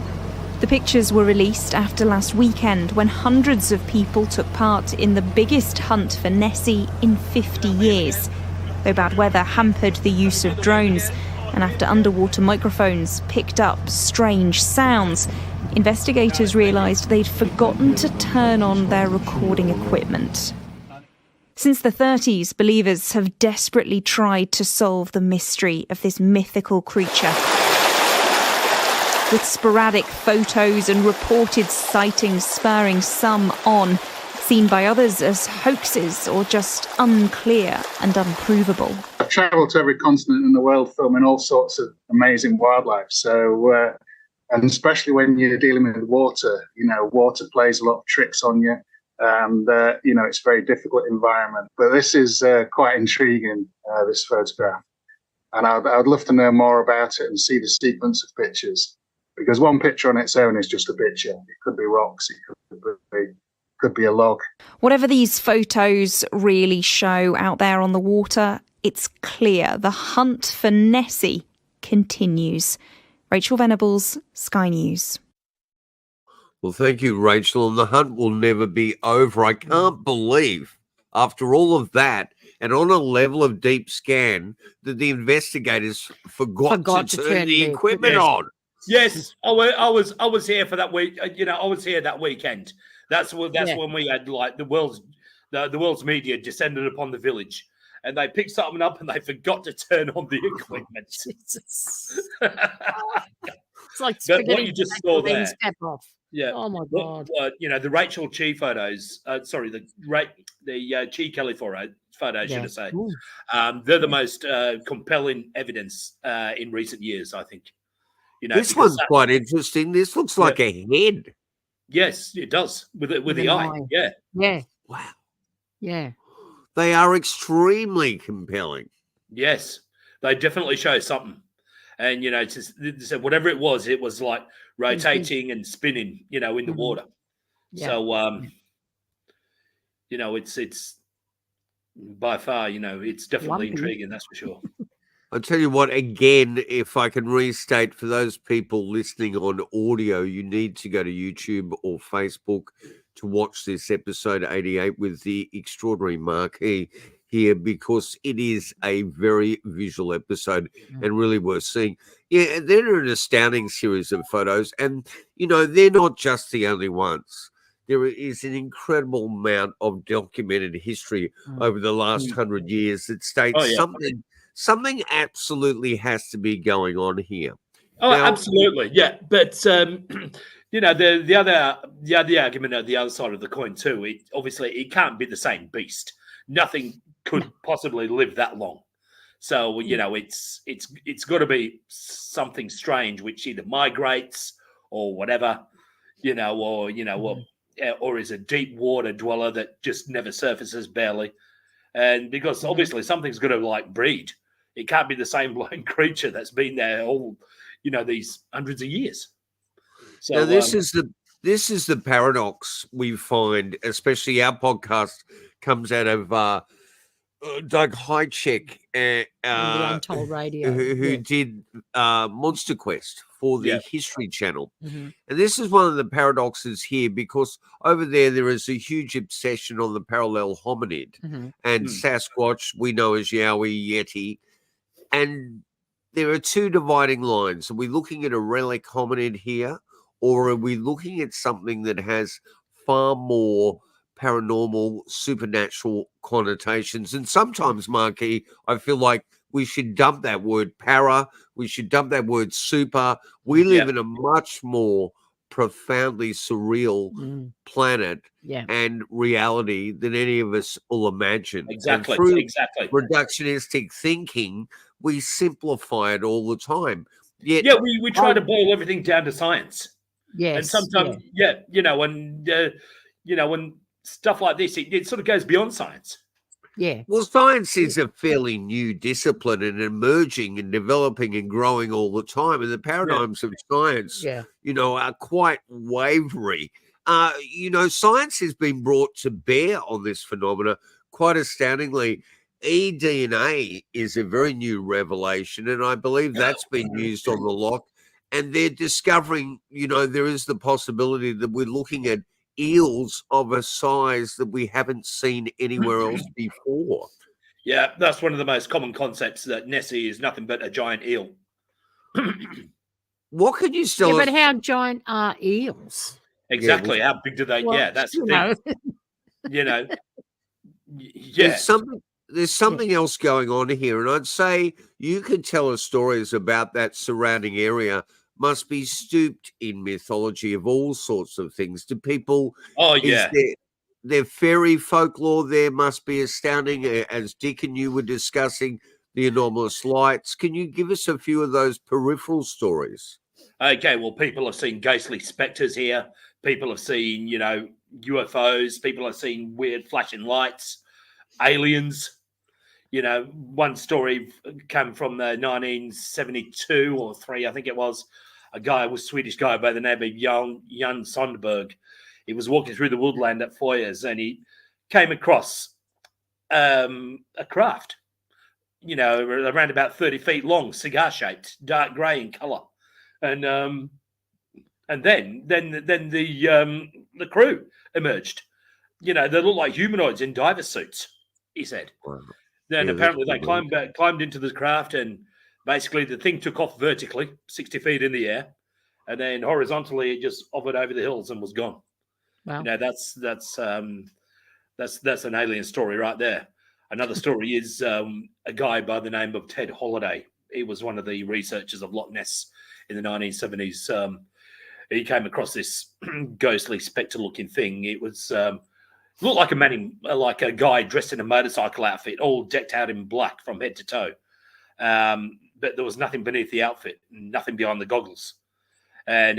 The pictures were released after last weekend when hundreds of people took part in the biggest hunt for Nessie in 50 years. Though bad weather hampered the use of drones, and after underwater microphones picked up strange sounds, investigators realised they'd forgotten to turn on their recording equipment. Since the 30s, believers have desperately tried to solve the mystery of this mythical creature. With sporadic photos and reported sightings spurring some on, seen by others as hoaxes or just unclear and unprovable. I've travelled to every continent in the world filming all sorts of amazing wildlife. So, and especially when you're dealing with water, water plays a lot of tricks on you. And, it's a very difficult environment. But this is quite intriguing, this photograph. And I'd love to know more about it and see the sequence of pictures. Because one picture on its own is just a picture. It could be rocks, it could be a log. Whatever these photos really show out there on the water, it's clear the hunt for Nessie continues. Rachel Venables, Sky News. Well, thank you, Rachel. And the hunt will never be over. I can't believe, after all of that, and on a level of deep scan, that the investigators forgot to turn the equipment on. Yes, I was here for that week. I was here that weekend. That's when we had like the world's media descended upon the village, and they picked something up and they forgot to turn on the equipment. Jesus. It's like what you just saw there. Yeah. Oh my God. The Rachel Chi photos. The Chi Kelly photos. Should I say? They're the most compelling evidence in recent years, I think. This one's quite interesting. This looks like a head. Yes, it does with the eye. Yeah. Yeah. Wow. Yeah. They are extremely compelling. Yes, they definitely show something. And whatever it was like rotating and spinning, in the water. Yeah. So it's by far, it's definitely intriguing, that's for sure. I'll tell you what, again, if I can restate for those people listening on audio, you need to go to YouTube or Facebook to watch this episode 88 with the extraordinary Marquis here, because it is a very visual episode and really worth seeing. Yeah, they're an astounding series of photos, and, they're not just the only ones. There is an incredible amount of documented history over the last 100 years that states something absolutely has to be going on here. Oh, now, absolutely, yeah. But the other argument on the other side of the coin too. It can't be the same beast. Nothing could possibly live that long. So it's got to be something strange which either migrates or whatever, or is a deep water dweller that just never surfaces barely. And because obviously something's got to breed. It can't be the same blind creature that's been there all, these hundreds of years. So now this is the paradox we find, especially our podcast comes out of Doug Highcheck, the Untold Radio, who did Monster Quest for the History Channel. Mm-hmm. And this is one of the paradoxes here, because over there is a huge obsession on the parallel hominid and Sasquatch, we know as Yowie, Yeti. And there are two dividing lines. Are we looking at a relic hominid here, or are we looking at something that has far more paranormal, supernatural connotations? And sometimes, Marquis, I feel like we should dump that word para, we should dump that word super. We live in a much more profoundly surreal planet and reality than any of us will imagine. Exactly. And through exactly. reductionistic thinking, we simplify it all the time. Yet, we try to boil everything down to science. Yes. And sometimes, when stuff like this, it sort of goes beyond science. Yeah. Well, science is a fairly new discipline and emerging and developing and growing all the time. And the paradigms of science, are quite wavery. Science has been brought to bear on this phenomena quite astoundingly. eDNA is a very new revelation, and I believe that's been used on the Loch. And they're discovering, there is the possibility that we're looking at eels of a size that we haven't seen anywhere else before. Yeah, that's one of the most common concepts, that Nessie is nothing but a giant eel. What could you still... Yeah, but how giant are eels? Exactly. How big do they... that's the thing. There's something else going on here, and I'd say you could tell us stories about that surrounding area must be stooped in mythology of all sorts of things. Do people... Oh, yeah. Their fairy folklore there must be astounding, as Dick and you were discussing, the anomalous lights. Can you give us a few of those peripheral stories? Okay, well, people have seen ghostly spectres here. People have seen, UFOs. People have seen weird flashing lights, aliens. One story came from the 1972 or 3, I think it was. A Swedish guy by the name of Jan Sundberg. He was walking through the woodland at Foyers, and he came across a craft, around about 30 feet long, cigar-shaped, dark grey in colour. And then the crew emerged. They looked like humanoids in diver suits, he said. Wow. Then apparently they climbed into the craft, and basically the thing took off vertically, 60 feet in the air, and then horizontally it just hovered over the hills and was gone. Wow. That's an alien story right there. Another story is a guy by the name of Ted Holliday. He was one of the researchers of Loch Ness in the 1970s. He came across this ghostly spectre-looking thing. It was looked like like a guy dressed in a motorcycle outfit, all decked out in black from head to toe. But there was nothing beneath the outfit, nothing behind the goggles. And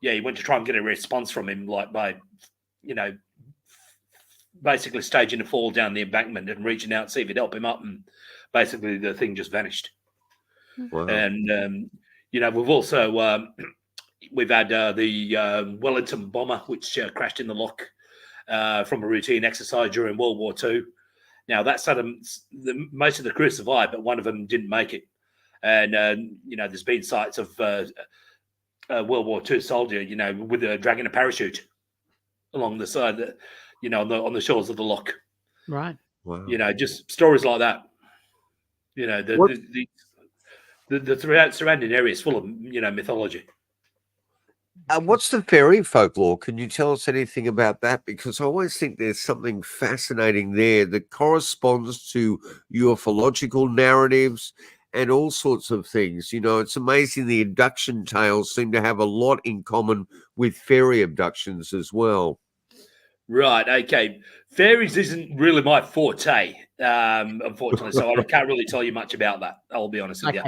he went to try and get a response from him, by basically staging a fall down the embankment and reaching out to see if it'd help him up. And basically the thing just vanished. Wow. And, we've also, we've had the Wellington bomber, which crashed in the loch from a routine exercise during World War II. Now, most of the crew survived, but one of them didn't make it. And, there's been sights of a World War II soldier, with dragging a parachute along the side, on the shores of the loch. Right. Wow. Just stories like that. The surrounding area is full of, mythology. What's the fairy folklore? Can you tell us anything about that? Because I always think there's something fascinating there that corresponds to ufological narratives and all sorts of things. It's amazing the abduction tales seem to have a lot in common with fairy abductions as well. Right. Okay. Fairies isn't really my forte, unfortunately. So I can't really tell you much about that. I'll be honest with you.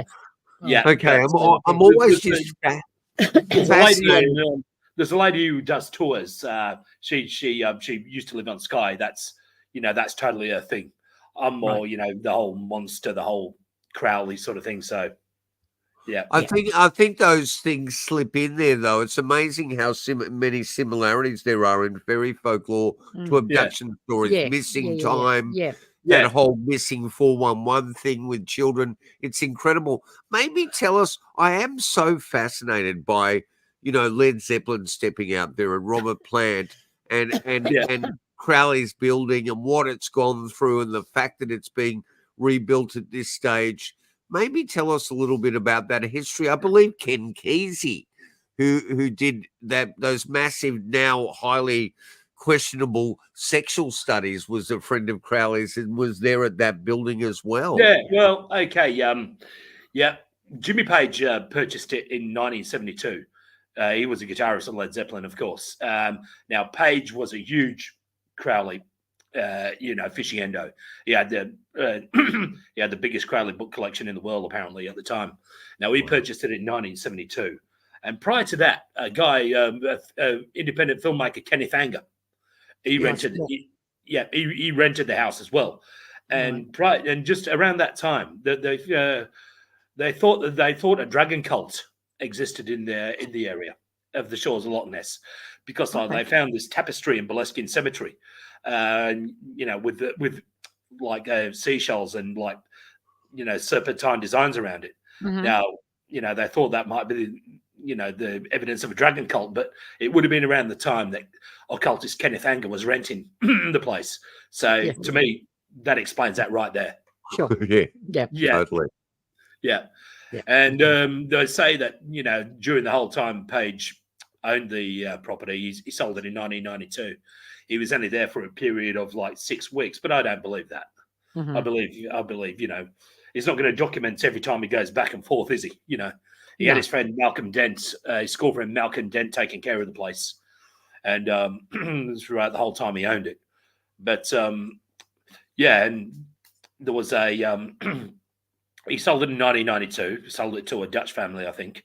Yeah. Okay. I'm always just fascinated. There's a lady who does tours. She used to live on Skye. That's totally her thing. I'm more, the whole monster, the whole Crowley sort of thing. So, yeah. I think those things slip in there, though. It's amazing how many similarities there are in fairy folklore to abduction stories, missing time, that whole missing 411 thing with children. It's incredible. Maybe tell us. I am so fascinated by, Led Zeppelin stepping out there and Robert Plant and Crowley's building and what it's gone through and the fact that it's being rebuilt at this stage. Maybe tell us a little bit about that history. I believe Ken Kesey, who did those massive, now highly questionable sexual studies, was a friend of Crowley's and was there at that building as well. Yeah, well, okay. Jimmy Page purchased it in 1972. He was a guitarist on Led Zeppelin, of course. Now, Page was a huge Crowley aficionado. He had the biggest Crowley book collection in the world, apparently, at the time. Now, he purchased it in 1972. And prior to that, a guy, independent filmmaker, Kenneth Anger, he rented the house as well. And just around that time, they thought a dragon cult existed in the area of the shores of Loch Ness, because they found this tapestry in Boleskine Cemetery, with seashells and serpentine designs around it. Mm-hmm. Now, they thought that might be the evidence of a dragon cult, but it would have been around the time that occultist Kenneth Anger was renting the place. So to me, that explains that right there. Sure. Yeah. Totally. Yeah. And they say that, during the whole time Page owned the property, he sold it in 1992. He was only there for a period of like 6 weeks, but I don't believe that. Mm-hmm. I believe, he's not going to document every time he goes back and forth, is he? He had his friend Malcolm Dent, his school friend Malcolm Dent, taking care of the place, and throughout the whole time he owned it. But and there was a he sold it in 1992. Sold it to a Dutch family, I think,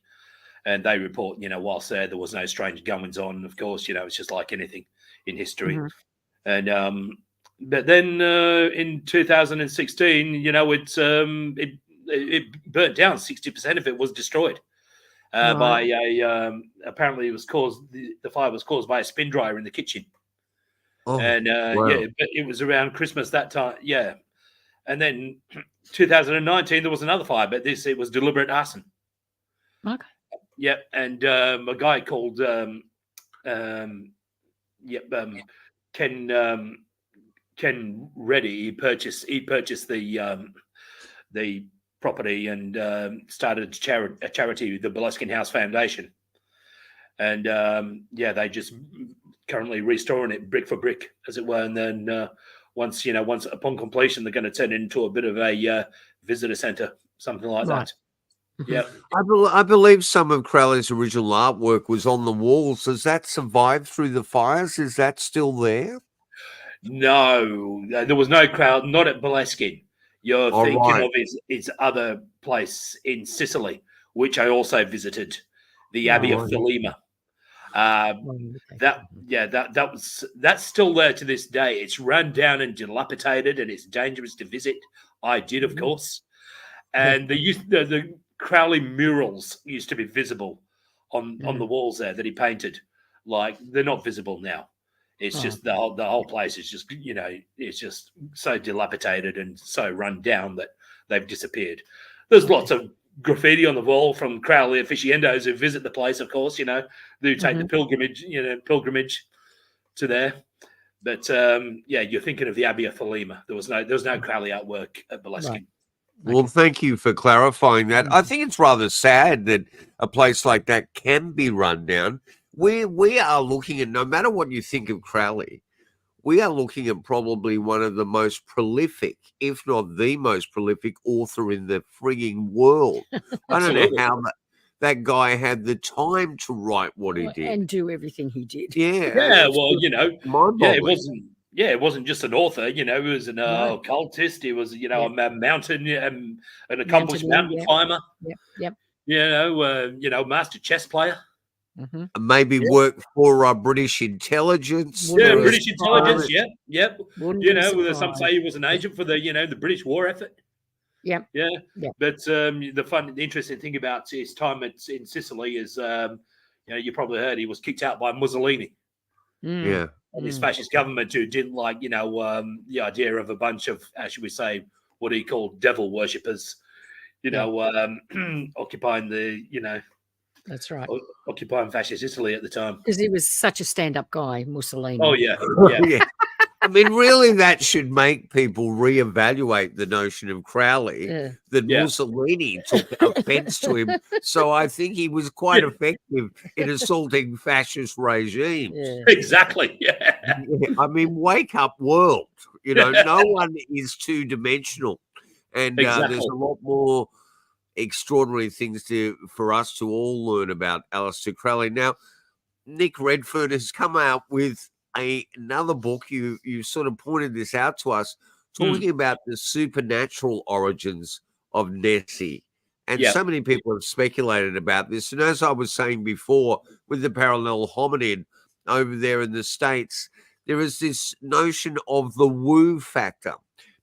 and they report, whilst there was no strange goings on. Of course, it's just like anything in history. Mm-hmm. And but then in 2016, it burnt down. 60% of it was destroyed by a. Apparently, it was caused. The fire was caused by a spin dryer in the kitchen. Oh, and wow. But it was around Christmas that time. Yeah, and then 2019 there was another fire, but it was deliberate arson. Okay. Yep, and a guy called Ken Reddy. He purchased the property and started a charity, the Boleskine House Foundation, and they just currently restoring it brick for brick, as it were. And then once upon completion, they're going to turn it into a bit of a visitor center, something like that. Yeah, I believe some of Crowley's original artwork was on the walls. Has that survived through the fires? Is that still there? No, there was no crowd, not at Boleskine. You're thinking of his other place in Sicily, which I also visited, the Abbey of Thelema. That's still there to this day. It's run down and dilapidated, and it's dangerous to visit. I did, of course. And the Crowley murals used to be visible on the walls there that he painted. Like, they're not visible now. It's just the whole place is just, it's just so dilapidated and so run down that they've disappeared. There's lots of graffiti on the wall from Crowley aficionados who visit the place, of course, who take the pilgrimage to there. But you're thinking of the Abbey of Thelema. There was no Crowley artwork at Boleskine. Right. Well, thank you for clarifying that. I think it's rather sad that a place like that can be run down. We are looking at, no matter what you think of Crowley, we are looking at probably one of the most prolific, if not the most prolific author in the frigging world. I don't know that guy had the time to write what he did and do everything he did. Yeah, well, you know, mind-boggling. it wasn't just an author, you know, he was an occultist, he was, you know, a mountain, an accomplished mountain climber. Yep. You know, master chess player. Maybe work for British intelligence. British intelligence. Yep. You know, some say he was an agent for the, you know, the British war effort. Yeah. But the interesting thing about his time in Sicily is, you know, you probably heard he was kicked out by Mussolini. Yeah. And his fascist government who didn't like, you know, the idea of a bunch of, how should we say, what he called devil worshippers, you know, occupying the, you know. That's right. Occupying fascist Italy at the time. Because he was such a stand-up guy, Mussolini. Oh, yeah. I mean, really, that should make people reevaluate the notion of Crowley, that Mussolini took offense to him. So I think he was quite effective in assaulting fascist regimes. Exactly. I mean, wake up world. You know, no one is two-dimensional. And there's a lot more extraordinary things for us to all learn about Aleister Crowley. Now, Nick Redfern has come out with another book. You sort of pointed this out to us, talking about the supernatural origins of Nessie. And so many people have speculated about this. And as I was saying before, with the parallel hominid over there in the States, there is this notion of the woo factor.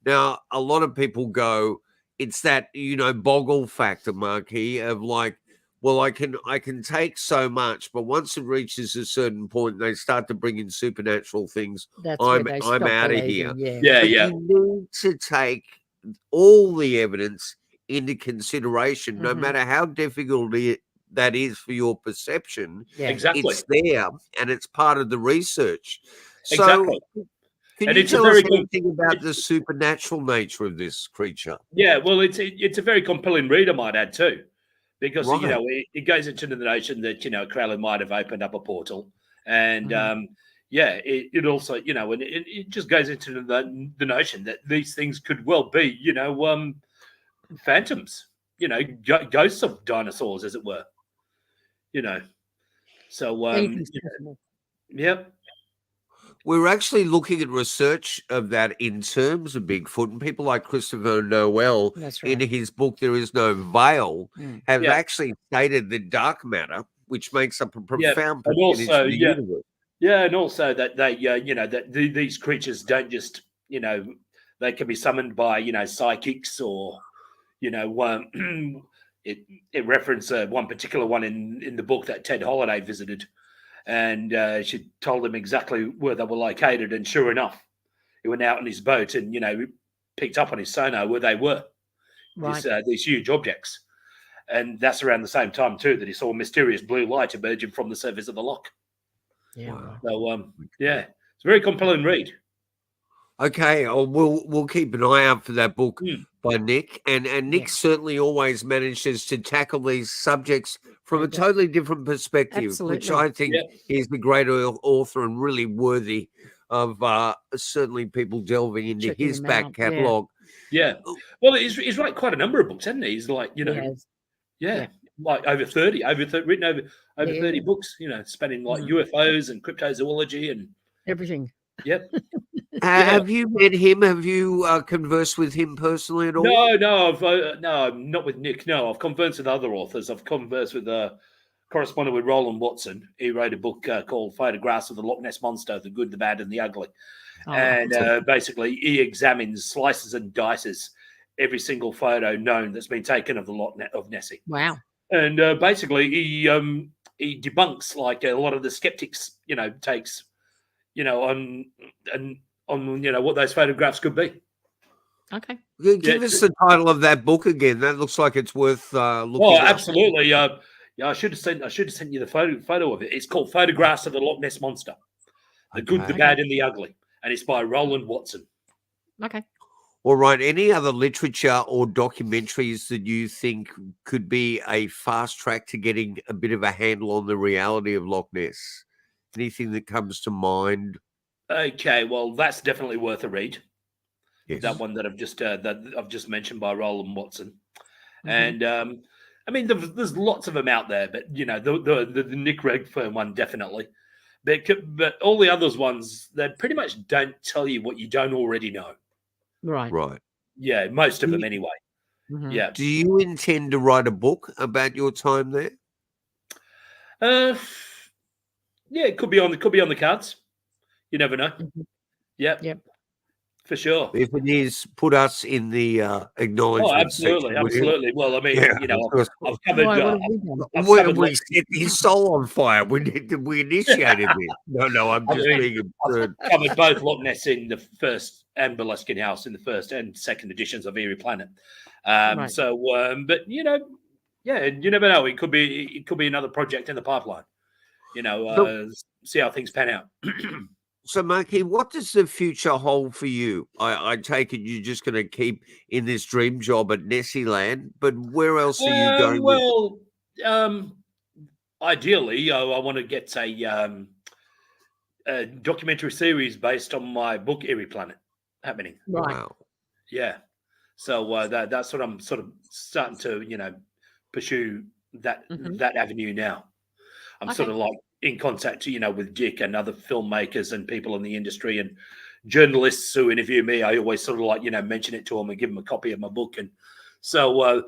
Now, a lot of people go, it's that, you know, boggle factor, Marquis, of like, well, I can take so much, but once it reaches a certain point, they start to bring in supernatural things. I'm out of here. You need to take all the evidence into consideration, no matter how difficult that is for your perception. It's there, and it's part of the research. So, can you tell us anything about the supernatural nature of this creature? Yeah, well, it's a very compelling read, I might add, too. Because, you know, it goes into the notion that, you know, Crowley might have opened up a portal. And, it also, you know, and it just goes into the notion that these things could well be, you know, phantoms, you know, ghosts of dinosaurs, as it were. You know. So, yep. We're actually looking at research of that in terms of Bigfoot, and people like Christopher Noel in his book "There Is No Veil" have actually stated that dark matter, which makes up a profound percentage of the universe. Yeah, and also that they, you know, that these creatures don't just, you know, they can be summoned by, you know, psychics or, you know, it referenced one particular one in the book that Ted Holiday visited. And she told him exactly where they were located. And sure enough, he went out on his boat and, you know, picked up on his sonar where they were, these huge objects. And that's around the same time, too, that he saw mysterious blue light emerging from the surface of the loch. Yeah. Wow. So, it's a very compelling read. Okay, we'll keep an eye out for that book by Nick. And Nick certainly always manages to tackle these subjects from a totally different perspective, which I think is the great author and really worthy of certainly people delving into his back catalogue. Yeah. Well, he's written quite a number of books, hasn't he? He's like, you know, like over 30, written over 30 books, you know, spanning like UFOs and cryptozoology and everything. Yep. Have you met him? Have you conversed with him personally at all? No, not with Nick. No, I've conversed with other authors. I've conversed with corresponded with Roland Watson. He wrote a book called Photographs of the Loch Ness Monster, the Good, the Bad, and the Ugly. And basically, he examines, slices and dices every single photo known that's been taken of the Loch of Nessie. Wow. And basically, he debunks like a lot of the skeptics, you know, takes, you know, on you know what those photographs could be. Okay. Give us the title of that book again. That looks like it's worth looking. Oh, absolutely. Yeah, I should have sent you the photo of it. It's called Photographs of the Loch Ness Monster, the Good, the Bad, and the Ugly, and it's by Roland Watson. Okay. All right. Any other literature or documentaries that you think could be a fast track to getting a bit of a handle on the reality of Loch Ness? Anything that comes to mind? Okay, well, that's definitely worth a read. Yes. That one that I've just mentioned by Roland Watson, and I mean, there's lots of them out there, but the Nick Redfern one definitely. But all the others ones, they pretty much don't tell you what you don't already know. Right. Yeah, most of them anyway. Mm-hmm. Yeah. Do you intend to write a book about your time there? Yeah, it could be on the cards. You never know. Mm-hmm. Yep. For sure. If it is, put us in the acknowledgement. Oh, absolutely. Well, I mean, I've covered. We set his soul on fire. We initiated this. No, I'm just being absurd. I've covered both Loch Ness in the first and Burlesque House in the first and second editions of Eerie Planet. So, but you never know. It could be another project in the pipeline. See how things pan out. So, Marquis, what does the future hold for you? I take it you're just going to keep in this dream job at Nessieland, but where else are you going? Well, ideally, I want to get a documentary series based on my book, Eerie Planet, happening. Right. Wow. Yeah. So that's what I'm sort of starting to, pursue that avenue now. I'm sort of like in contact, with Dick and other filmmakers and people in the industry and journalists who interview me. I always sort of like, mention it to them and give them a copy of my book. And so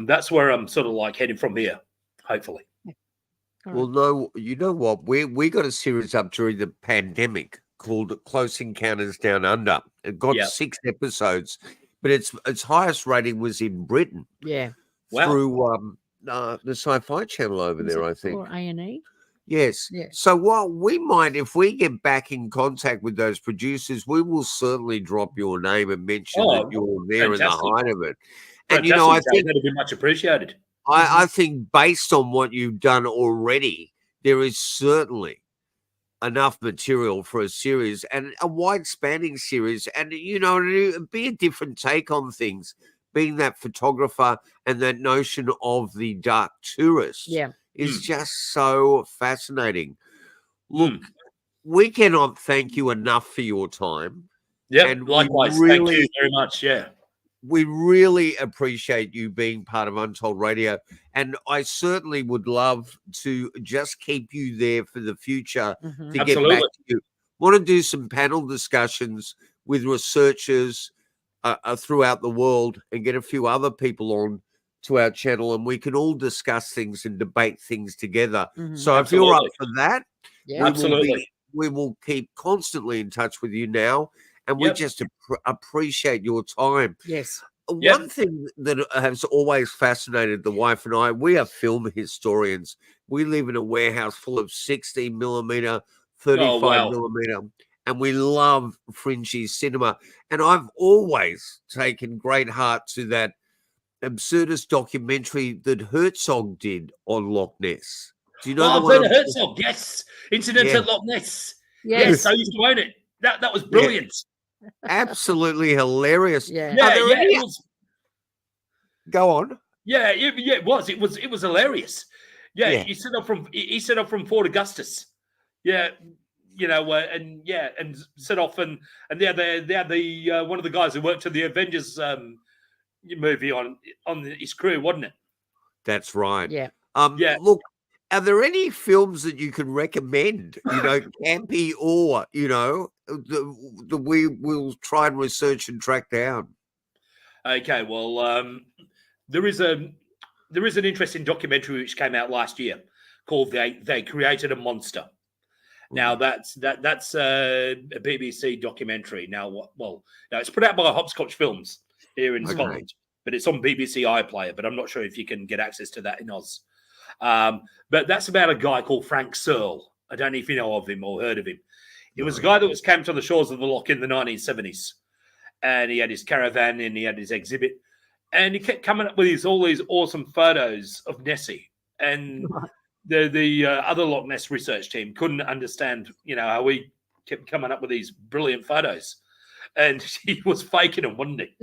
that's where I'm sort of like heading from here, hopefully. Well, no, you know what? We got a series up during the pandemic called Close Encounters Down Under. It got 6 episodes, but its highest rating was in Britain. Yeah. Through the Sci-Fi Channel over there, I think. Or A&E? Yes. Yeah. So what we might, if we get back in contact with those producers, we will certainly drop your name and mention that you're there in the height of it. And, I think that'd be much appreciated. I think based on what you've done already, there is certainly enough material for a series and a wide-spanning series and, to be a different take on things, being that photographer and that notion of the dark tourist. Yeah. Is just so fascinating. Look, we cannot thank you enough for your time. Yeah, and likewise. Thank you very much. Yeah. We really appreciate you being part of Untold Radio. And I certainly would love to just keep you there for the future to get back to you. Want to do some panel discussions with researchers throughout the world and get a few other people on to our channel, and we can all discuss things and debate things together. So if you're up for that, we will keep constantly in touch with you now, and we just appreciate your time. Yes. One thing that has always fascinated the wife and I, we are film historians. We live in a warehouse full of 16 millimeter, 35 millimeter, and we love fringy cinema. And I've always taken great heart to that absurdist documentary that Herzog did on Loch Ness. Do you know? I've heard of Herzog. Yes, Incident at Loch Ness. Yes, I used to own it. That was brilliant. Absolutely hilarious. It was. Go on. Yeah, it was. It was hilarious. Yeah, he set up from Fort Augustus. Yeah, and set off and they had the one of the guys who worked at the Avengers movie on his crew, wasn't it? That's right. Yeah. Look, are there any films that you can recommend? Campy or that we will try and research and track down. Okay, well, there is an interesting documentary which came out last year called "They Created a Monster." Now that's a BBC documentary. Now it's put out by Hopscotch Films here in Scotland, but it's on BBC iPlayer, but I'm not sure if you can get access to that in Oz. But that's about a guy called Frank Searle. I don't know if you know of him or heard of him. He was a guy that was camped on the shores of the Loch in the 1970s. And he had his caravan and he had his exhibit. And he kept coming up with all these awesome photos of Nessie. And the other Loch Ness research team couldn't understand, how we kept coming up with these brilliant photos. And he was faking them, wasn't he?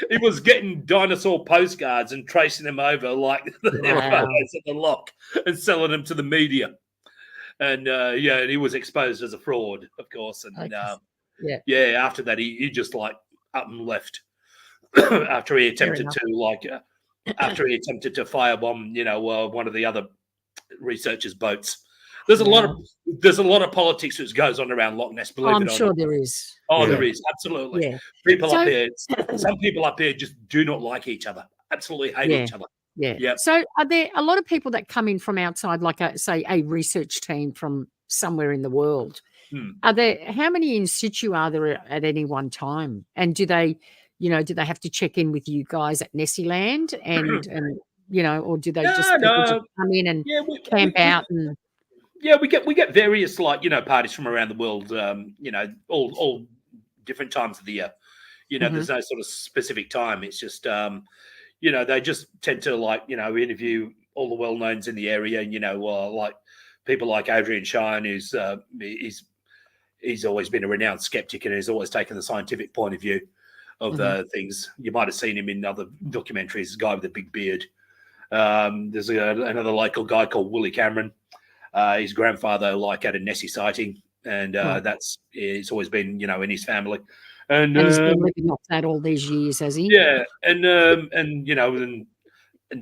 He was getting dinosaur postcards and tracing them over like the photos at the Loch and selling them to the media. And and he was exposed as a fraud, of course. And after that, he just like up and left. after he attempted to after he attempted to firebomb, one of the other researchers' boats. There's a lot of politics that goes on around Loch Ness. Believe it or not. I'm sure there is. Oh, there is, absolutely. Yeah. People up here, some people up here just do not like each other. Absolutely hate each other. Yeah. Yep. So are there a lot of people that come in from outside, like say a research team from somewhere in the world? Are there, how many in situ are there at any one time? And do they have to check in with you guys at Nessieland and or do they just come in and camp out and? Yeah, we get various parties from around the world. All different times of the year. There's no sort of specific time. It's just they just tend to interview all the well knowns in the area. Like people like Adrian Shine, who's he's always been a renowned skeptic and has always taken the scientific point of view of things. You might have seen him in other documentaries. A guy with a big beard. There's another local guy called Willie Cameron. His grandfather had a Nessie sighting, and it's always been in his family. And he's been living off that all these years, has he? Yeah, and the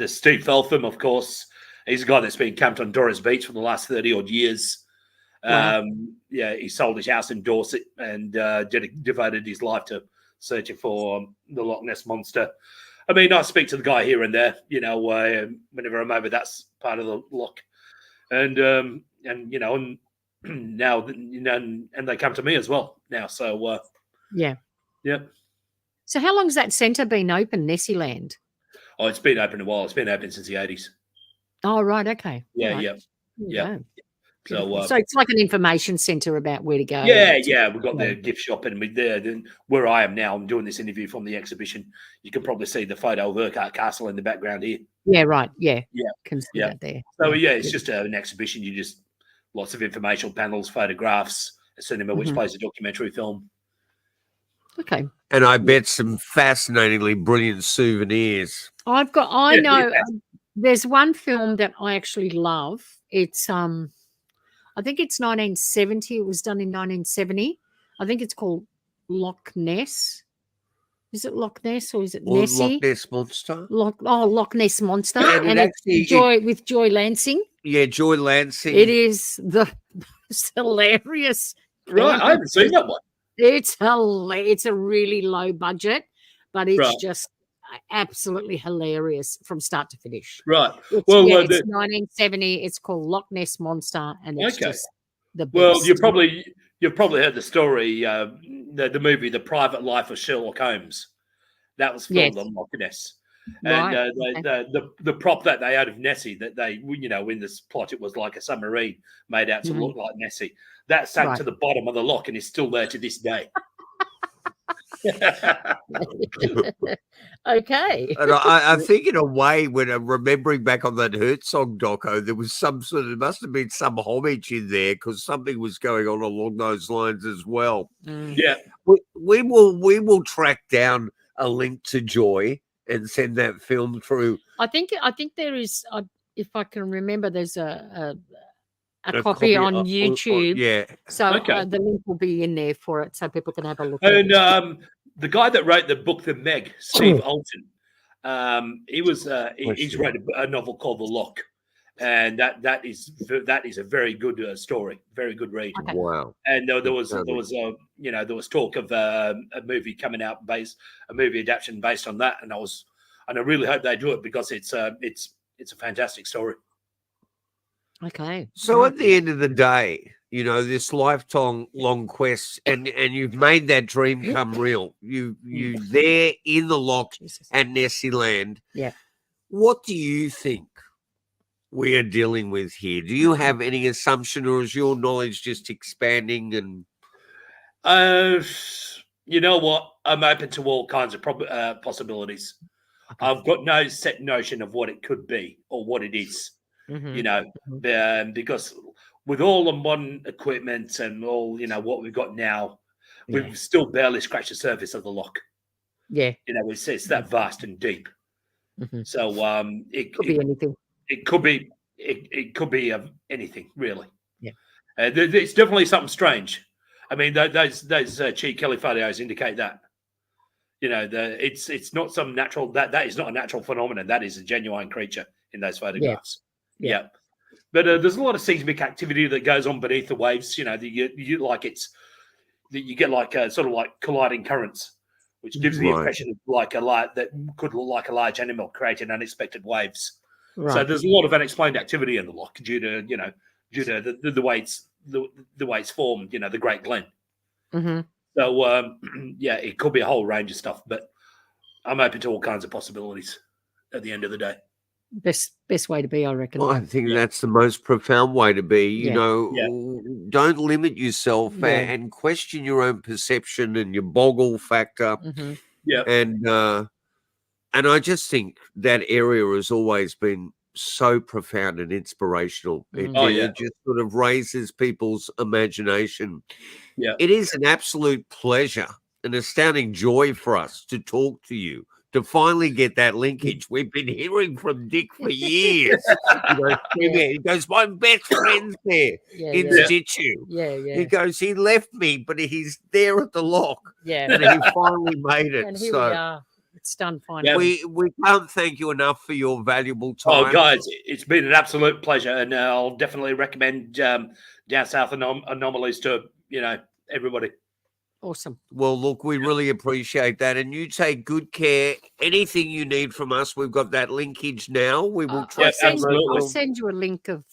Steve Feltham, of course, he's a guy that's been camped on Doris Beach for the last 30 odd years. Wow. He sold his house in Dorset and devoted his life to searching for the Loch Ness monster. I mean, I speak to the guy here and there, whenever I'm over that part of the loch. And now and they come to me as well now. So yeah. Yep. So how long has that centre been open, Nessieland? Oh, it's been open a while. It's been open since the 80s. Oh, right. Okay. Yeah, right. Yeah. So it's like an information centre about where to go. Yeah. We've got the gift shop, and where I am now, I'm doing this interview from the exhibition. You can probably see the photo of Urquhart Castle in the background here. Yeah, right. Yeah. Can see that there. So it's just an exhibition. You just lots of informational panels, photographs, a cinema which plays a documentary film. Okay. And I bet some fascinatingly brilliant souvenirs. I know there's one film that I actually love. It's I think it's 1970. It was done in 1970. I think it's called Loch Ness. Is it Loch Ness or is it Nessie? Loch Ness Monster. Loch Ness Monster. And it's with Joy Lansing. Yeah, Joy Lansing. It is the most hilarious. Right, I haven't seen that one. It's hilarious. It's a really low budget, but it's just absolutely hilarious from start to finish. Right. It's 1970. It's called Loch Ness Monster, and it's just the best. Well, you've probably heard the story, the movie The Private Life of Sherlock Holmes. That was filmed on Loch Ness. And the prop that they had of Nessie, that they, in this plot, it was like a submarine made out to look like Nessie. That sank to the bottom of the loch and is still there to this day. Okay. And I think in a way, when I'm remembering back on that Herzog doco, there was there must have been some homage in there because something was going on along those lines as well. Yeah. We will track down a link to Joy and send that film through. I think there is, if I can remember, there's a copy on YouTube. So the link will be in there for it so people can have a look at it. And the guy that wrote the book, The Meg, Steve Alton, he's wrote a novel called The Loch. And that is a very good story, very good read. Okay. Wow! And there was talk of a movie coming out a movie adaptation based on that, and I really hope they do it because it's a fantastic story. Okay. So at the end of the day, this long quest, and you've made that dream come real. You there in the loch at Nessieland. Yeah. What do you think we are dealing with here? Do you have any assumption, or is your knowledge just expanding? And you know what? I'm open to all kinds of possibilities. Okay. I've got no set notion of what it could be or what it is. Because with all the modern equipment and all what we've got now, we've still barely scratched the surface of the loch. Yeah, it's that vast and deep. So it could be anything. It could be anything, really. Yeah, it's definitely something strange. I mean, those Chi Kelly photos indicate that. You know, it's not some natural that is not a natural phenomenon. That is a genuine creature in those photographs. Yeah. But there's a lot of seismic activity that goes on beneath the waves. You know, you get like sort of like colliding currents, which gives the impression of like a light that could look like a large animal creating unexpected waves. Right. So there's a lot of unexplained activity in the loch due to the way it's formed. You know, the Great Glen. Mm-hmm. So it could be a whole range of stuff, but I'm open to all kinds of possibilities. At the end of the day, best way to be, I reckon. Well, I think that's the most profound way to be. You know, don't limit yourself and question your own perception and your boggle factor. Mm-hmm. Yeah, and I just think that area has always been so profound and inspirational. It just sort of raises people's imagination. Yeah, it is an absolute pleasure, an astounding joy for us to talk to you, to finally get that linkage. We've been hearing from Dick for years. He goes, my best friend's there in situ. He goes, he left me, but he's there at the loch. Yeah, and he finally made it. And here we are. It's done finally. We can't thank you enough for your valuable time. Oh, guys, it's been an absolute pleasure, and I'll definitely recommend Down South Anomalies to everybody. Awesome. Well, look, we really appreciate that, and you take good care. Anything you need from us, we've got that linkage now. We will try. I'll send you a link of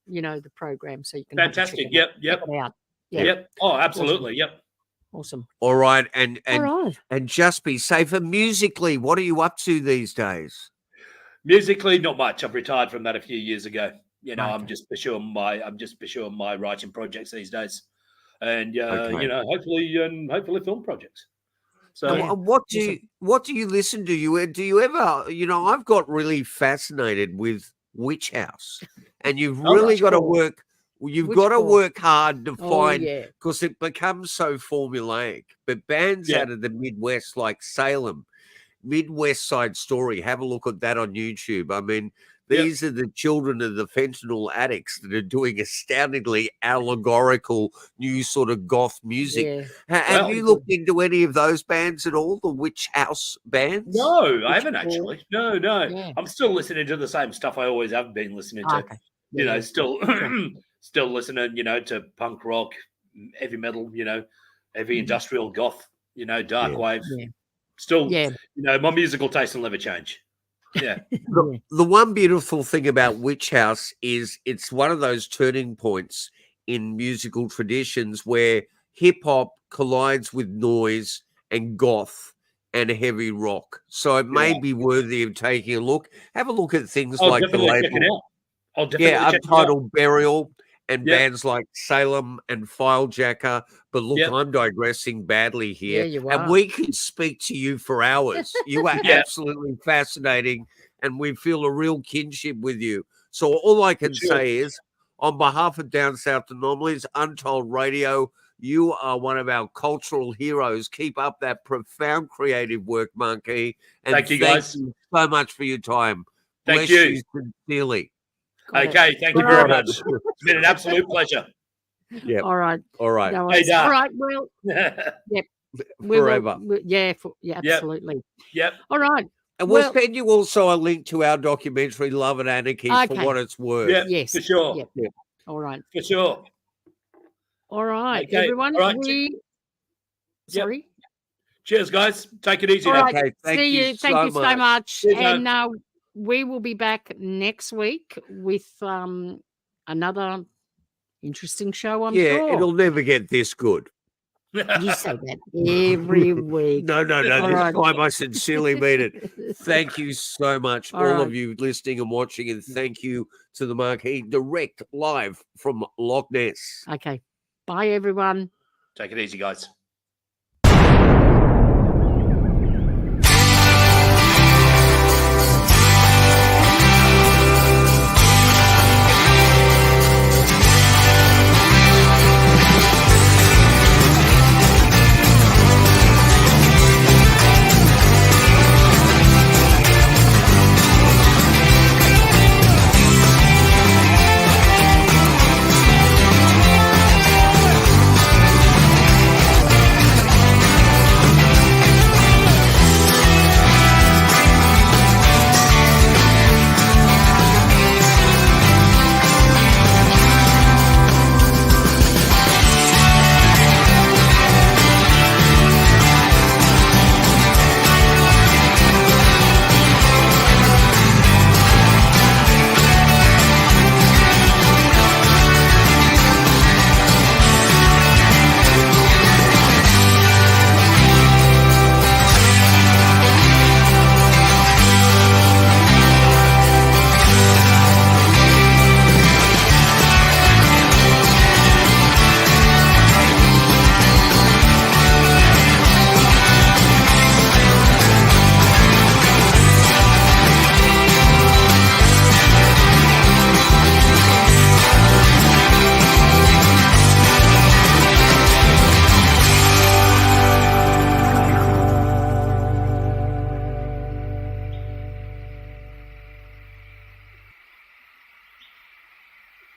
the program so you can. Fantastic. Yep. Check it out. Yep. Oh, absolutely. Awesome. Yep. Awesome. All right, and just be safe. And musically, what are you up to these days? Musically, not much. I've retired from that a few years ago. I'm just pursuing my writing projects these days, and hopefully film projects. So, what do you listen to? Do you ever? I've got really fascinated with Witch House, and you've really got to work. You've got to work hard to find, because it becomes so formulaic. But bands out of the Midwest, like Salem, Midwest Side Story, have a look at that on YouTube. I mean, these are the children of the fentanyl addicts that are doing astoundingly allegorical new sort of goth music. Have you looked into any of those bands at all, the Witch House bands? No, I haven't actually. No. Yeah. I'm still listening to the same stuff I always have been listening to. Still... Still listening, to punk rock, heavy metal, heavy industrial goth, dark wave. Yeah. Still, my musical taste will never change. Yeah. The one beautiful thing about Witch House is it's one of those turning points in musical traditions where hip hop collides with noise and goth and heavy rock. So it may be worthy of taking a look. Have a look at things like the label. Untitled Burial. And bands like Salem and Filejacker. But look, I'm digressing badly here. Yeah, you are. And we can speak to you for hours. You are absolutely fascinating. And we feel a real kinship with you. So all I can say is, on behalf of Down South Anomalies, Untold Radio, you are one of our cultural heroes. Keep up that profound creative work, Marquis. And thank you, guys. You so much for your time. Thank Bless you sincerely. Okay, thank you very much. It's been an absolute pleasure. Yeah. All right. All right. No, all right. Well, yep. Forever. Absolutely. Yep. All right. And we'll send you also a link to our documentary, Love and Anarchy, for what it's worth. Yeah, yes. For sure. Yep. All right. For sure. All right. Okay. Everyone. All right. Sorry. Cheers, guys. Take it easy. All now. right. Okay. Thank you so much. Cheers, and we will be back next week with another interesting show, I'm sure. Yeah, it'll never get this good. You say that every week. No. This time I sincerely mean it. Thank you so much, all of you listening and watching, and thank you to the Marquis, direct live from Loch Ness. Okay. Bye, everyone. Take it easy, guys.